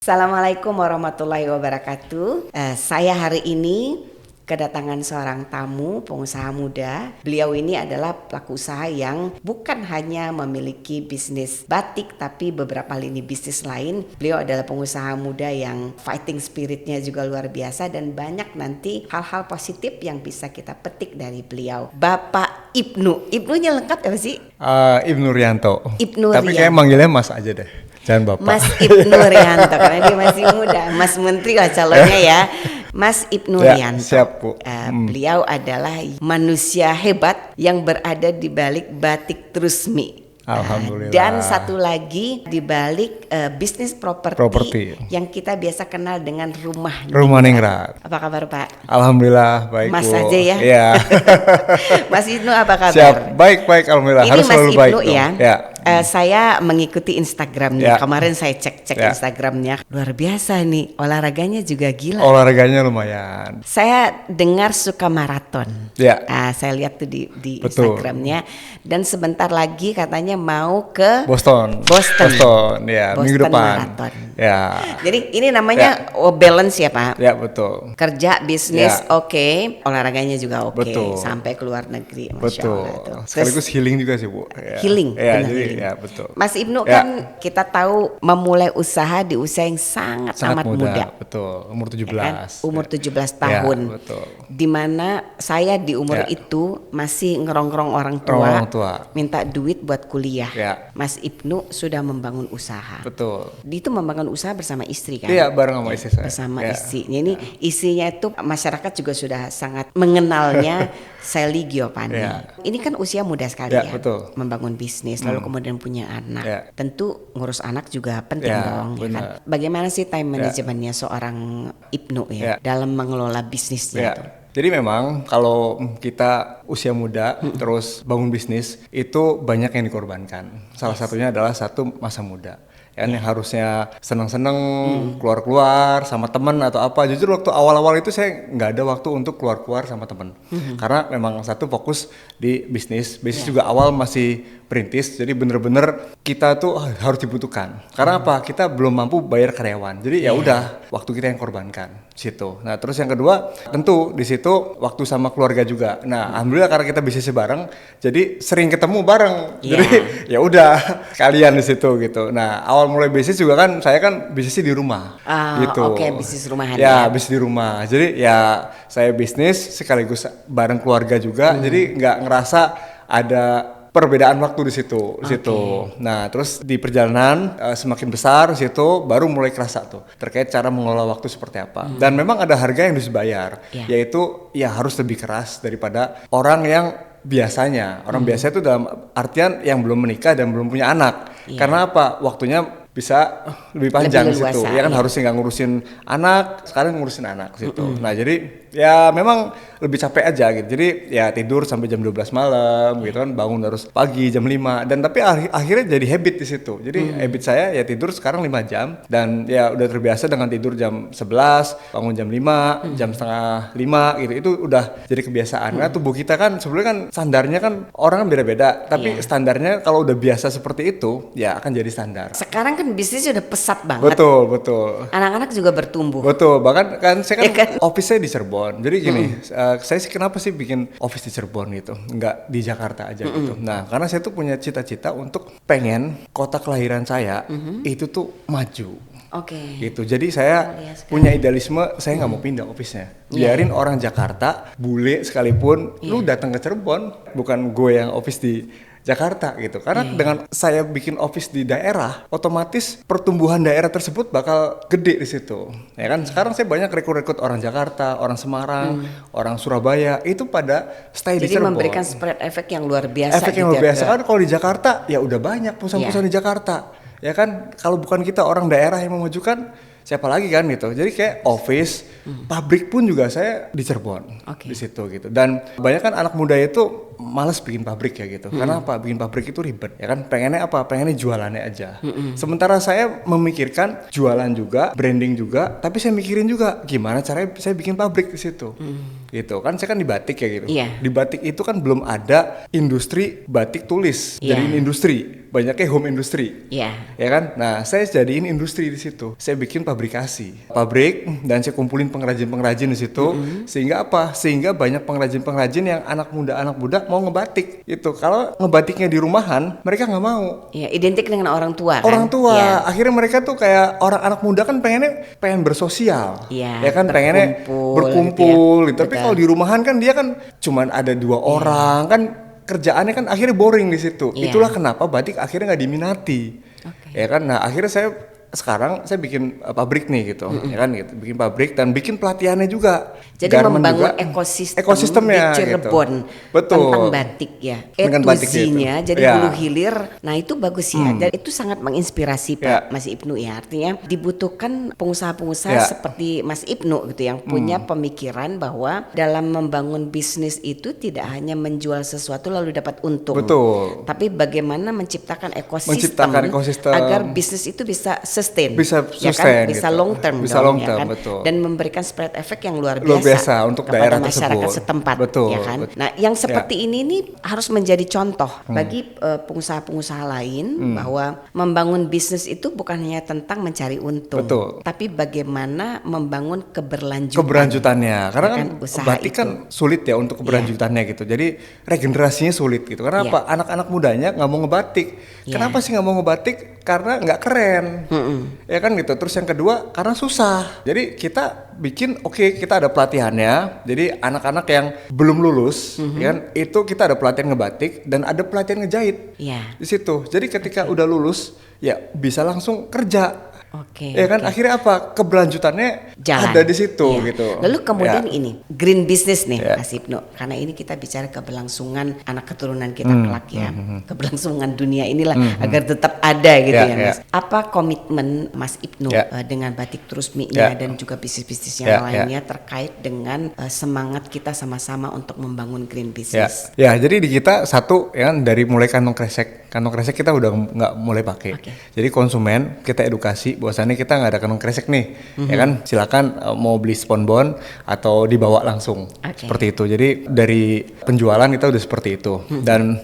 Assalamualaikum warahmatullahi wabarakatuh. Saya hari ini kedatangan seorang tamu, pengusaha muda. Beliau ini adalah pelaku usaha yang bukan hanya memiliki bisnis batik, tapi beberapa lini bisnis lain. Beliau adalah pengusaha muda yang fighting spiritnya juga luar biasa, dan banyak nanti hal-hal positif yang bisa kita petik dari beliau. Bapak Ibnu. Ibnunya lengkap apa sih? Ibnu Rianto. Ibnu Tapi kayak Rianto. manggilnya Mas aja deh. Jangan Bapak. Mas Ibnu Rianto karena dia masih muda. Mas Menteri lah calonnya ya. Mas Ibnu Ya, Rianto. siap, Bu. Beliau adalah manusia hebat yang berada di balik Batik Trusmi. Alhamdulillah. Dan satu lagi di balik bisnis properti yang kita biasa kenal dengan Rumah Ningrat. Apa kabar Pak? Alhamdulillah baik, Mas Bu. aja ya. Iya. Mas Ibnu apa kabar? Siap, baik alhamdulillah. Ini Harus Mas selalu Ibnu baik ya. dong. Saya mengikuti Instagramnya. Ya. Kemarin saya cek Ya. Instagramnya. Luar biasa nih, olahraganya juga gila. Olahraganya lumayan. Saya dengar suka maraton. Ya. Saya lihat tuh di Betul. Instagramnya. Dan sebentar lagi katanya mau ke Boston, ya, Boston minggu depan. Marathon. Ya. Jadi ini namanya balance ya Pak. Ya, betul. Kerja, bisnis, Ya. oke. Olahraganya juga oke. Betul. Sampai ke luar negeri. Masya Betul. Allah tuh. Sekaligus healing juga sih, Bu. Ya. Healing, Ya, benar jadi healing. ya betul. Mas Ibnu Ya. kan kita tahu memulai usaha di usia yang sangat amat muda. Betul. Umur Ya 17. kan? Umur Ya. 17 tahun. Ya, betul. Dimana saya di umur Ya. itu masih ngerongrong orang Orang tua. minta duit buat kuliah. Ya. Mas Ibnu sudah membangun usaha. Betul. Dia itu membangun usaha bersama istri kan? Iya, bareng sama istri saya. Bersama Ya. istrinya. Ini istrinya itu masyarakat juga sudah sangat mengenalnya Sally Giovanni. Ya. Ini kan usia muda sekali Ya, ya. betul. Membangun bisnis lalu kemudian punya anak. Ya. Tentu ngurus anak juga penting Ya, dong. Ya kan? benar. Bagaimana sih time manajemennya seorang Ibnu ya, Ya. dalam mengelola bisnisnya Ya. itu? Jadi memang kalau kita usia muda terus bangun bisnis itu banyak yang dikorbankan. Salah satunya adalah satu masa muda. Yang harusnya senang-senang keluar-keluar sama teman atau apa. Jujur waktu awal-awal itu saya nggak ada waktu untuk keluar-keluar sama teman. Karena memang satu fokus di bisnis. Bisnis juga awal masih perintis. Jadi bener-bener kita tuh harus dibutuhkan. Karena apa? Kita belum mampu bayar karyawan. Jadi ya udah waktu kita yang korbankan situ. Nah terus yang kedua tentu di situ waktu sama keluarga juga. Nah alhamdulillah karena kita bisnisnya bareng, jadi sering ketemu bareng. Jadi ya udah kalian di situ gitu. Nah awal mulai bisnis juga kan saya kan bisnisnya di rumah gitu. Oke, bisnis rumahan ya. ya. Bisnis di rumah. Jadi ya saya bisnis sekaligus bareng keluarga juga. Jadi nggak ngerasa ada perbedaan waktu di situ. Nah, terus di perjalanan semakin besar di situ baru mulai kerasa tuh terkait cara mengelola waktu seperti apa. Dan memang ada harga yang harus dibayar, yaitu ya harus lebih keras daripada orang yang biasanya. Orang biasa itu dalam artian yang belum menikah dan belum punya anak. Karena apa? Waktunya bisa lebih panjang di situ. leluasa, Ya kan ya. harusnya nggak ngurusin anak, sekarang ngurusin anak situ. Nah, jadi ya memang lebih capek aja gitu. Jadi ya tidur sampai jam 12 malam gitu kan, bangun harus pagi jam 5 dan tapi akhirnya jadi habit di situ. Jadi habit saya ya tidur sekarang 5 jam dan ya udah terbiasa dengan tidur jam 11, bangun jam 5, jam setengah 5 gitu. Itu udah jadi kebiasaan. Karena tubuh kita kan sebenarnya kan standarnya kan orang kan beda-beda, tapi standarnya kalau udah biasa seperti itu ya akan jadi standar. Sekarang kan bisnisnya udah pesat banget. Betul. Anak-anak juga bertumbuh. Betul, bahkan kan saya kan, Ya kan? office saya di Cirebon. Jadi gini, saya sih kenapa sih bikin office di Cirebon gitu, nggak di Jakarta aja gitu. Nah, karena saya tuh punya cita-cita untuk pengen kota kelahiran saya itu tuh maju. Oke. Gitu. Jadi saya punya idealisme, saya nggak mau pindah office-nya. Biarin orang Jakarta, bule sekalipun, lu datang ke Cirebon, bukan gue yang office di Jakarta gitu. Karena dengan saya bikin office di daerah, otomatis pertumbuhan daerah tersebut bakal gede di situ. Ya kan? Sekarang saya banyak rekrut orang Jakarta, orang Semarang, orang Surabaya itu pada stay di Jadi Cirebon. memberikan spread efek yang luar biasa. Efek yang luar biasa kan kalau di Jakarta ya udah banyak perusahaan-perusahaan di Jakarta. Ya kan kalau bukan kita orang daerah yang memajukan siapa lagi kan gitu. Jadi kayak office, pabrik pun juga saya di Cirebon di situ gitu. Dan banyak kan anak muda itu malas bikin pabrik ya gitu. Karena apa? Bikin pabrik itu ribet ya kan. Pengennya apa? Pengennya jualannya aja. Sementara saya memikirkan jualan juga, branding juga, tapi saya mikirin juga gimana caranya saya bikin pabrik di situ. gitu kan. Saya kan di batik ya gitu. Iya. Di batik itu kan belum ada industri batik tulis, Iya. jadiin industri, banyaknya home industry. Iya. Ya kan? Nah, saya jadiin industri di situ. Saya bikin pabrik dan saya kumpulin pengrajin-pengrajin di situ. Sehingga apa? Sehingga banyak pengrajin-pengrajin yang anak muda mau ngebatik. Itu kalau ngebatiknya di rumahan, mereka nggak mau. Iya, identik dengan orang tua kan. Orang tua, Iya. akhirnya mereka tuh kayak orang anak muda kan pengen bersosial, Iya, ya kan pengennya berkumpul gitu. Tapi Betul. kalau di rumahan kan dia kan cuman ada 2 orang kan, kerjaannya kan akhirnya boring di situ. Iya. Itulah kenapa batik akhirnya nggak diminati, Oke. ya kan. Nah akhirnya sekarang saya bikin pabrik nih gitu, ya kan gitu, bikin pabrik dan bikin pelatihannya juga. Jadi Garment membangun juga. di Ekosistemnya Cirebon gitu. Betul. tentang batik ya. Dengan batik Z-nya gitu. jadi Ya. hulu hilir. Nah, itu bagus ya. Dan itu sangat menginspirasi Pak Mas Ibnu ya. Artinya dibutuhkan pengusaha-pengusaha Ya. seperti Mas Ibnu gitu yang punya pemikiran bahwa dalam membangun bisnis itu tidak hanya menjual sesuatu lalu dapat untung. Betul. Tapi bagaimana menciptakan ekosistem, ekosistem. agar bisnis itu bisa sustain. Bisa ya sustain kan? Bisa gitu. long term Bisa dong, long ya term, kan? betul. Dan memberikan spread effect yang luar Luar biasa untuk kepada daerah masyarakat tersebut. setempat, Betul, ya kan. betul. Nah, yang seperti ini nih harus menjadi contoh bagi pengusaha-pengusaha lain bahwa membangun bisnis itu bukan hanya tentang mencari untung, Betul. tapi bagaimana membangun keberlanjutan. Keberlanjutannya, karena Ya kan kan, usaha batik itu. kan sulit ya untuk keberlanjutannya gitu. Jadi regenerasinya sulit gitu. Karena Iya. apa? Anak-anak mudanya nggak mau ngebatik. Iya. Kenapa sih nggak mau ngebatik? Karena nggak keren, ya kan gitu. Terus yang kedua karena susah. Jadi kita bikin kita ada pelatihannya. Jadi anak-anak yang belum lulus, ya kan, itu kita ada pelatihan ngebatik dan ada pelatihan ngejahit Iya. di situ. Jadi ketika udah lulus, ya bisa langsung kerja. Oke. Ya kan, oke. akhirnya apa? Keberlanjutannya Jalan. ada di situ Iya. gitu. Lalu kemudian Ya. ini green business nih Ya. Mas Ibnu, karena ini kita bicara keberlangsungan anak keturunan kita kelak ya, keberlangsungan dunia inilah agar tetap ada gitu Ya, ya, ya. Mas. Apa komitmen Mas Ibnu Ya. dengan Batik Trusmi-nya Ya. dan juga bisnis-bisnis Ya, yang lainnya terkait dengan semangat kita sama-sama untuk membangun green business? Ya, jadi di kita satu ya kan, dari mulai kantong kresek kita udah nggak mulai pakai. Oke. Jadi konsumen kita edukasi bahwasannya kita nggak ada kantong kresek nih, ya kan, silakan mau beli sponsbon atau dibawa langsung, Oke. seperti itu. Jadi dari penjualan kita udah seperti itu. Dan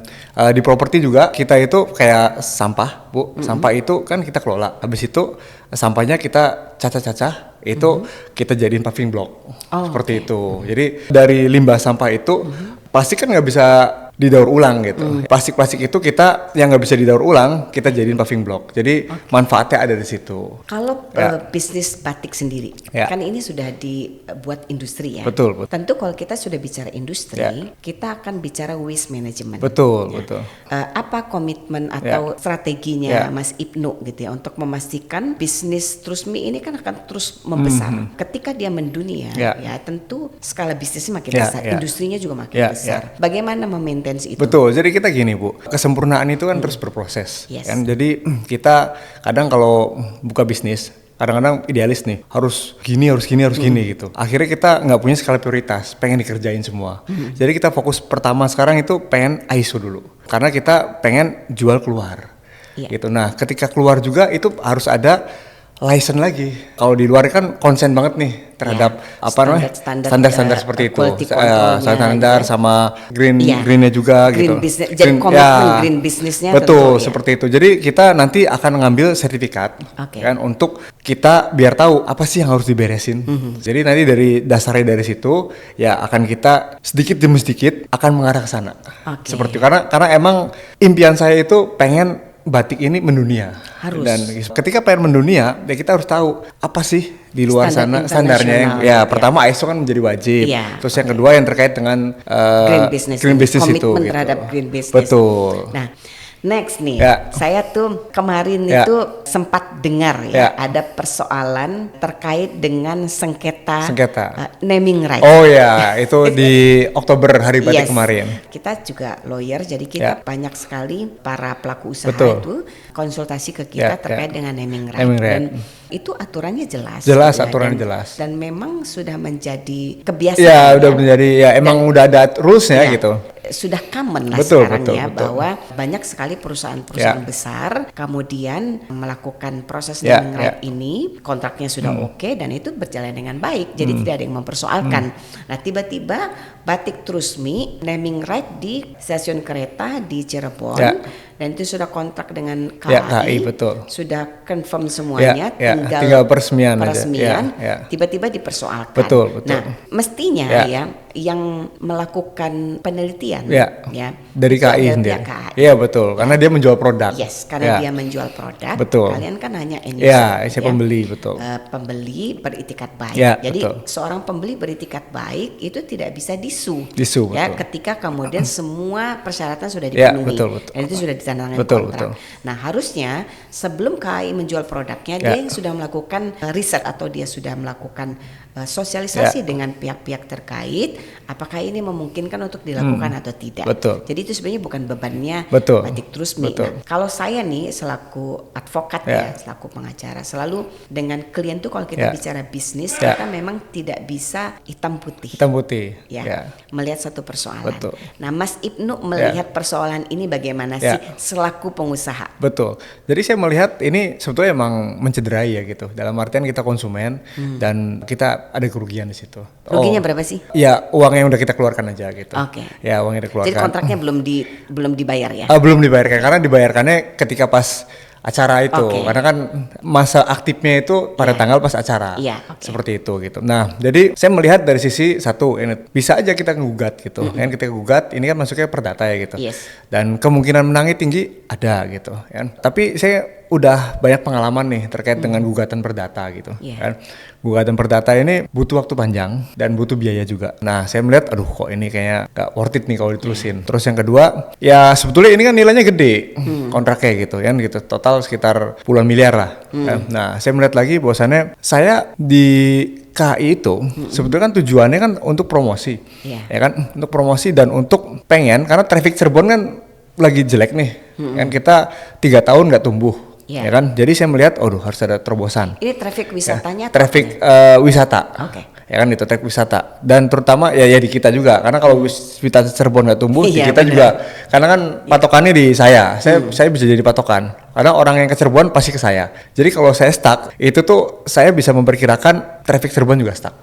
di properti juga kita itu kayak sampah, Bu. Sampah itu kan kita kelola. Habis itu sampahnya kita cacah-cacah, itu kita jadiin paving block, Oh, seperti itu. Jadi dari limbah sampah itu plastik kan nggak bisa didaur ulang gitu. Plastik itu kita yang nggak bisa didaur ulang kita jadiin paving block. Jadi manfaatnya ada di situ. Kalau Ya. bisnis batik sendiri, Ya. kan ini sudah dibuat industri ya. Betul, betul. Tentu kalau kita sudah bicara industri, Ya. kita akan bicara waste management. Betul, Ya. betul. Apa komitmen atau strateginya Ya. Mas Ibnu gitu ya untuk memastikan bisnis Trusmi ini kan akan terus membesar. Ketika dia mendunia, Ya. ya tentu skala bisnisnya makin Ya, besar, ya. industrinya juga makin Ya, besar. Bagaimana memaintain itu? Betul, jadi kita gini Bu, kesempurnaan itu kan terus berproses, Yes. kan? Jadi kita kadang kalau buka bisnis, kadang-kadang idealis nih, harus gini gitu. Akhirnya kita nggak punya skala prioritas, pengen dikerjain semua. Jadi kita fokus pertama sekarang itu pengen ISO dulu, karena kita pengen jual keluar, Iya. gitu. Nah, ketika keluar juga itu harus ada license lagi. Kalau di luar kan konsen banget nih terhadap Ya, standar seperti itu. quality controlnya Standar gitu ya. sama Iya. greennya juga Green gitu. business, jadi komitmen green businessnya Betul, tentu, ya. seperti itu. Jadi kita nanti akan ngambil sertifikat Oke. kan untuk kita biar tahu apa sih yang harus diberesin. Jadi nanti dari dasarnya dari situ ya akan kita sedikit demi sedikit akan mengarah ke sana. Oke. Seperti karena emang impian saya itu pengen batik ini mendunia. Harus. Dan ketika pengen mendunia, ya kita harus tahu apa sih di luar Standar sana standarnya yang internasional, ya ya. pertama ISO kan menjadi wajib. Iya, Terus yang kedua yang terkait dengan green business, green business itu komitmen gitu. terhadap green business. Betul. Nah, next nih, Ya. saya tuh kemarin Ya. itu sempat dengar Ya. ada persoalan terkait dengan sengketa naming right. Oh ya, itu di Oktober Hari Batik Yes. kemarin. Kita juga lawyer, jadi kita Ya. banyak sekali para pelaku usaha Betul. itu konsultasi ke kita Ya, terkait ya. dengan naming right. Naming right. Dan itu aturannya jelas. Jelas, gitu ya. aturannya Dan- jelas. Dan memang sudah menjadi kebiasaan. Ya, udah menjadi ya emang udah ada rules-nya Ya, gitu. sudah common lah Betul, sekarang betul, ya, betul. bahwa banyak sekali perusahaan-perusahaan besar kemudian melakukan proses naming right ini, kontraknya sudah oke dan itu berjalan dengan baik, jadi tidak ada yang mempersoalkan. Nah tiba-tiba Batik Trusmi naming right di stasiun kereta di Cirebon, dan itu sudah kontrak dengan KAI, KAI, betul. sudah confirm semuanya, tinggal peresmian aja. Tiba-tiba dipersoalkan. Betul. Nah mestinya ya yang melakukan penelitian dari itu KAI adalah sendiri. pihak KAI. Iya betul, karena dia menjual produk. Yes, karena dia menjual produk. Betul. Kalian kan hanya saya pembeli, betul. Pembeli beritikat baik. Jadi seorang pembeli beritikat baik itu tidak bisa disu ya, betul. ketika kemudian semua persyaratan sudah dipenuhi, betul. dan itu sudah ditandatangani kontrak. Nah harusnya sebelum KAI menjual produknya, dia yang sudah melakukan riset atau dia sudah melakukan sosialisasi dengan pihak-pihak terkait, apakah ini memungkinkan untuk dilakukan atau tidak. Betul. Jadi itu sebenarnya bukan bebannya Batik Trusmi. Nah, kalau saya nih selaku advokat selaku pengacara, selalu dengan klien tuh kalau kita bicara bisnis, kita memang tidak bisa hitam putih. Melihat satu persoalan. Betul. Nah, Mas Ibnu melihat persoalan ini bagaimana sih selaku pengusaha? Betul. Jadi saya melihat ini sebetulnya emang mencederai ya gitu. Dalam artian kita konsumen dan kita ada kerugian di situ. Ruginya berapa sih? Ya uang yang udah kita keluarkan aja gitu. Oke. Ya uang yang dikeluarkan. Jadi kontraknya belum dibayar ya? Belum dibayarkan, karena dibayarkannya ketika pas acara itu, karena kan masa aktifnya itu pada tanggal pas acara, seperti itu gitu. Nah, jadi saya melihat dari sisi satu, ini bisa aja kita ngugat gitu, kan kita gugat, ini kan masuknya perdata ya gitu, dan kemungkinan menangnya tinggi ada gitu, kan. Tapi saya udah banyak pengalaman nih terkait dengan gugatan perdata gitu, kan. Gugatan perdata ini butuh waktu panjang dan butuh biaya juga. Nah, saya melihat, aduh kok ini kayaknya gak worth it nih kalau diterusin. Terus yang kedua, ya sebetulnya ini kan nilainya gede kontraknya gitu, kan gitu. Total sekitar puluhan miliar lah. Nah, saya melihat lagi bahwasannya saya di KAI itu sebetulnya kan tujuannya kan untuk promosi, ya kan, untuk promosi dan untuk pengen, karena traffic Cirebon kan lagi jelek nih, kan kita 3 tahun nggak tumbuh. Ya kan, jadi saya melihat, harus ada terobosan. Ini traffic wisatanya? Traffic wisata. Ya kan, itu traffic wisata. Dan terutama ya di kita juga, karena kalau wisata Cirebon nggak tumbuh, di kita juga, karena kan patokannya di saya bisa jadi patokan. Karena orang yang ke Cirebon pasti ke saya. Jadi kalau saya stuck, itu tuh saya bisa memperkirakan traffic Cirebon juga stuck.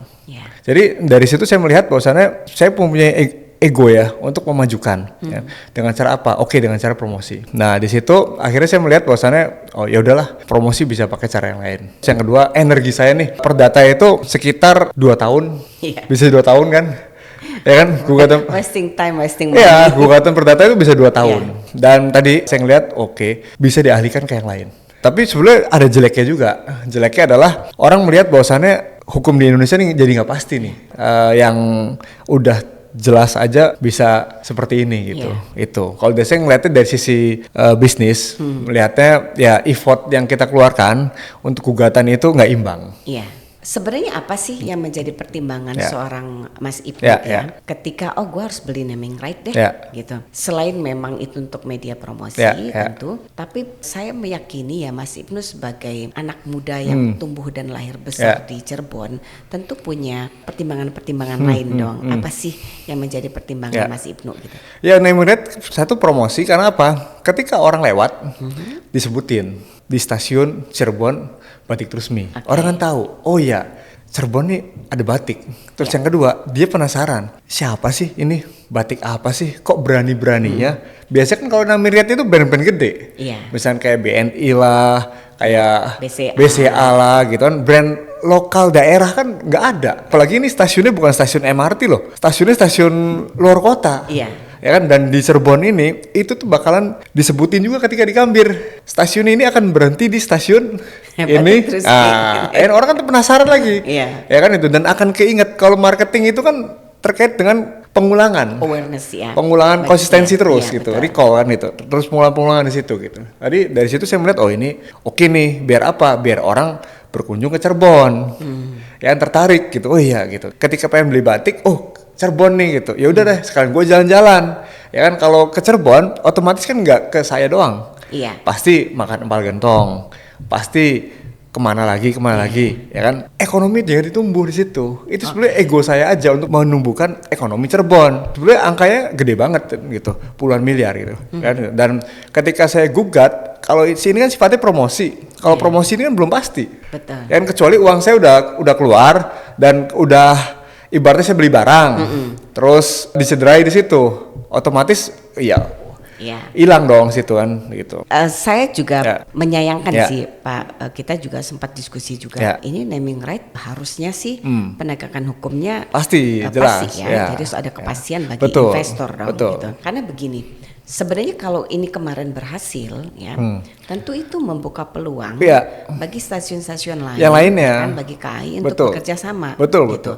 Jadi dari situ saya melihat bahwasannya saya mempunyai ego ya untuk memajukan ya. Dengan cara apa? Dengan cara promosi. Nah di situ akhirnya saya melihat bahwasannya ya udahlah, promosi bisa pakai cara yang lain. Yang kedua, energi saya nih perdata itu sekitar 2 tahun, bisa 2 tahun kan? Ya kan, gugatan wasting money. Ya, gugatan perdata itu bisa 2 tahun. Dan tadi saya ngeliat bisa dialihkan ke yang lain. Tapi sebenarnya ada jeleknya juga. Jeleknya adalah orang melihat bahwasannya hukum di Indonesia ini jadi nggak pasti nih. Yang udah jelas aja bisa seperti ini gitu. Itu kalau saya ngeliatnya dari sisi bisnis, melihatnya ya effort yang kita keluarkan untuk gugatan itu nggak imbang. Sebenarnya apa sih yang menjadi pertimbangan seorang Mas Ibnu ketika gue harus beli naming right deh gitu. Selain memang itu untuk media promosi tentu, tapi saya meyakini ya Mas Ibnu sebagai anak muda yang tumbuh dan lahir besar di Cirebon tentu punya pertimbangan-pertimbangan lain dong. Apa sih yang menjadi pertimbangan Mas Ibnu gitu? Ya naming right satu promosi, karena apa? Ketika orang lewat disebutin di stasiun Cirebon Batik Trusmi, orang kan tahu, Cirebon nih ada batik. Terus yang kedua, dia penasaran, siapa sih ini, batik apa sih, kok berani-beraninya. Biasanya kan kalau namanya lihat itu brand-brand gede, misalnya kayak BNI lah, kayak BCA lah gitu kan, brand lokal daerah kan nggak ada. Apalagi ini stasiunnya bukan stasiun MRT loh, stasiunnya stasiun luar kota. Ya kan, dan di Cirebon ini itu tuh bakalan disebutin juga ketika di Gambir, stasiun ini akan berhenti di stasiun ini. Orang kan tuh penasaran lagi, ya kan itu, dan akan keinget. Kalau marketing itu kan terkait dengan pengulangan, awareness pengulangan konsistensi terus gitu, recall kan itu, terus pengulangan di situ gitu. Jadi dari situ saya melihat ini oke nih, biar apa? Biar orang berkunjung ke Cirebon, yang tertarik gitu. Gitu. Ketika pengen beli batik, Cirebon nih gitu, ya udah deh sekalian gue jalan-jalan, ya kan. Kalau ke Cirebon otomatis kan nggak ke saya doang, pasti makan empal gentong, pasti kemana lagi, ya kan? Ekonomi jangan ditumbuh di situ. Itu sebenarnya ego saya aja untuk menumbuhkan ekonomi Cirebon. Sebenarnya angkanya gede banget gitu, puluhan miliar gitu. Kan? Dan ketika saya gugat, kalau sini kan sifatnya promosi. Kalau promosi ini kan belum pasti. Betul. Dan kecuali uang saya udah keluar dan udah ibaratnya saya beli barang, terus disederai di situ, otomatis hilang dong situ kan gitu. Saya juga menyayangkan Ya. sih Pak, kita juga sempat diskusi juga. Ya. Ini naming right harusnya sih penegakan hukumnya Pasti jelas pasti ya. Jadi harus ada kepastian bagi Betul, investor dong betul. gitu. Karena begini, sebenarnya kalau ini kemarin berhasil ya, tentu itu membuka peluang Iya. bagi stasiun-stasiun lain, Yang lainnya. kan, bagi KAI untuk Betul. bekerja sama. Betul, gitu.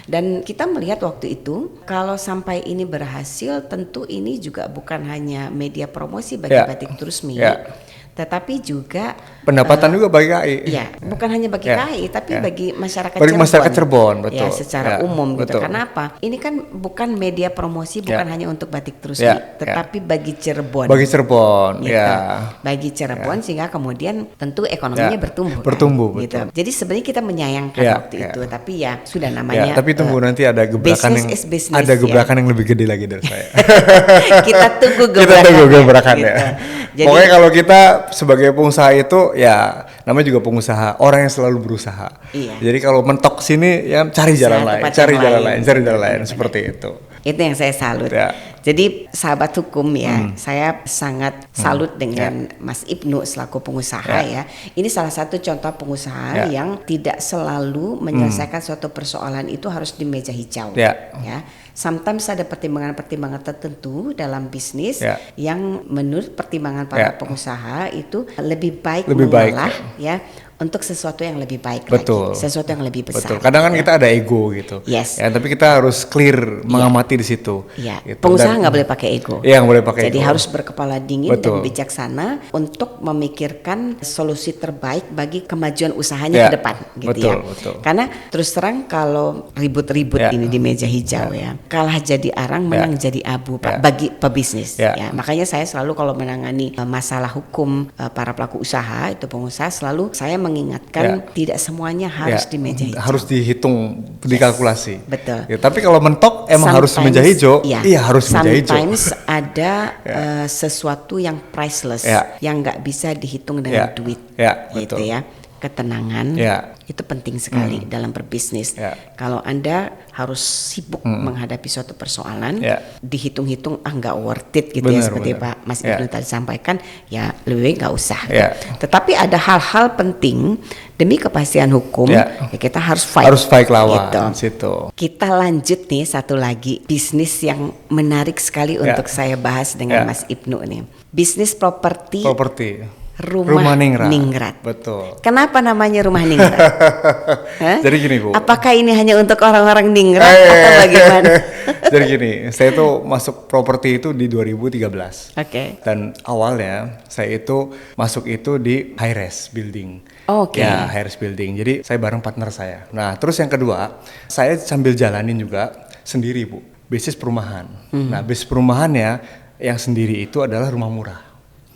Dan kita melihat waktu itu kalau sampai ini berhasil, tentu ini juga bukan hanya media promosi bagi Ya. Batik Terusmi, Ya. tetapi juga Pendapatan juga bagi KAI. ya, bukan hanya bagi Ya. KAI, tapi Ya. bagi masyarakat Bagi Cirebon. masyarakat Cirebon, betul. Ya, secara Ya, umum gitu. betul. Karena apa? Ini kan bukan media promosi, bukan Ya. hanya untuk Batik Terusmi, Ya, tetapi bagi Cirebon. Bagi Cirebon, Gitu. ya. Bagi Cirebon sehingga kemudian tentu ekonominya Ya, bertumbuh. bertumbuh, kan? Gitu. betul. Jadi sebenarnya kita menyayangkan Ya, waktu ya. itu, tapi ya sudah Ya, namanya. tapi tunggu nanti ada gebrakan business yang is business, ada ya. gebrakan yang lebih gede lagi dari saya. Kita tunggu Kita gebrakannya. tunggu gebrakannya. Gitu. Jadi, Pokoknya kalau kita sebagai pengusaha itu ya namanya juga pengusaha, orang yang selalu berusaha. Iya. Jadi kalau mentok sini ya cari jalan lain, tempat cari yang jalan lain. lain, cari jalan lain Benar-benar. seperti itu. itu yang saya salut. Ya. Jadi sahabat hukum ya, saya sangat salut dengan Mas Ibnu selaku pengusaha ya. Ini salah satu contoh pengusaha yang tidak selalu menyelesaikan suatu persoalan itu harus di meja hijau. Ya. Sometimes ada pertimbangan-pertimbangan tertentu dalam bisnis Ya. yang menurut pertimbangan para pengusaha itu lebih baik Lebih baik, mengolah ya untuk sesuatu yang lebih baik Betul. lagi, sesuatu yang lebih besar. Betul. Kadang kan gitu. kita ada ego gitu. Yes. Ya, tapi kita harus clear mengamati di situ. Ya, Gitu. pengusaha Dan- nggak boleh pakai ego. Iya, nggak boleh pakai Jadi ego. harus berkepala dingin Betul. dan bijaksana untuk memikirkan solusi terbaik bagi kemajuan usahanya Ya, ke depan, gitu betul, ya. betul. Karena terus terang kalau ribut-ribut Ya. ini di meja hijau ya, kalah jadi arang, menang jadi abu, Pak, Ya. bagi pebisnis. Ya. Ya, makanya saya selalu kalau menangani masalah hukum para pelaku usaha itu pengusaha selalu saya mengingatkan tidak semuanya harus Ya, di meja hijau. harus dihitung, dikalkulasi. Betul. Ya, tapi kalau mentok emang harus meja Sometimes, hijau. Iya, harus meja hijau. Sometimes ada sesuatu yang priceless, Ya. yang nggak bisa dihitung dengan Ya. duit, Ya, gitu betul. ya. Ketenangan Ya. itu penting sekali dalam berbisnis. Ya. Kalau Anda harus sibuk menghadapi suatu persoalan, Ya. dihitung-hitung nggak worth it gitu ya, Benar, seperti benar. Pak Mas Ya. Ibnu tadi sampaikan, ya lebih baik nggak usah. Ya. Tetapi ada hal-hal penting demi kepastian hukum, Ya. ya kita harus fight. Harus fight lawan Gitu. situ. Kita lanjut nih satu lagi bisnis yang menarik sekali untuk saya bahas dengan Mas Ibnu nih. Bisnis properti Rumah Ningrat. Betul. Kenapa namanya Rumah Ningrat? Hah? Jadi gini, Bu. Apakah ini hanya untuk orang-orang Ningrat atau bagaimana? Jadi gini, saya tuh masuk properti itu di 2013. Oke. Dan awalnya saya itu masuk itu di high res building. Oke. Ya, high res building. Jadi saya bareng partner saya. Nah, terus yang kedua, saya sambil jalanin juga sendiri, Bu, bisnis perumahan. Nah, bisnis perumahannya yang sendiri itu adalah rumah murah.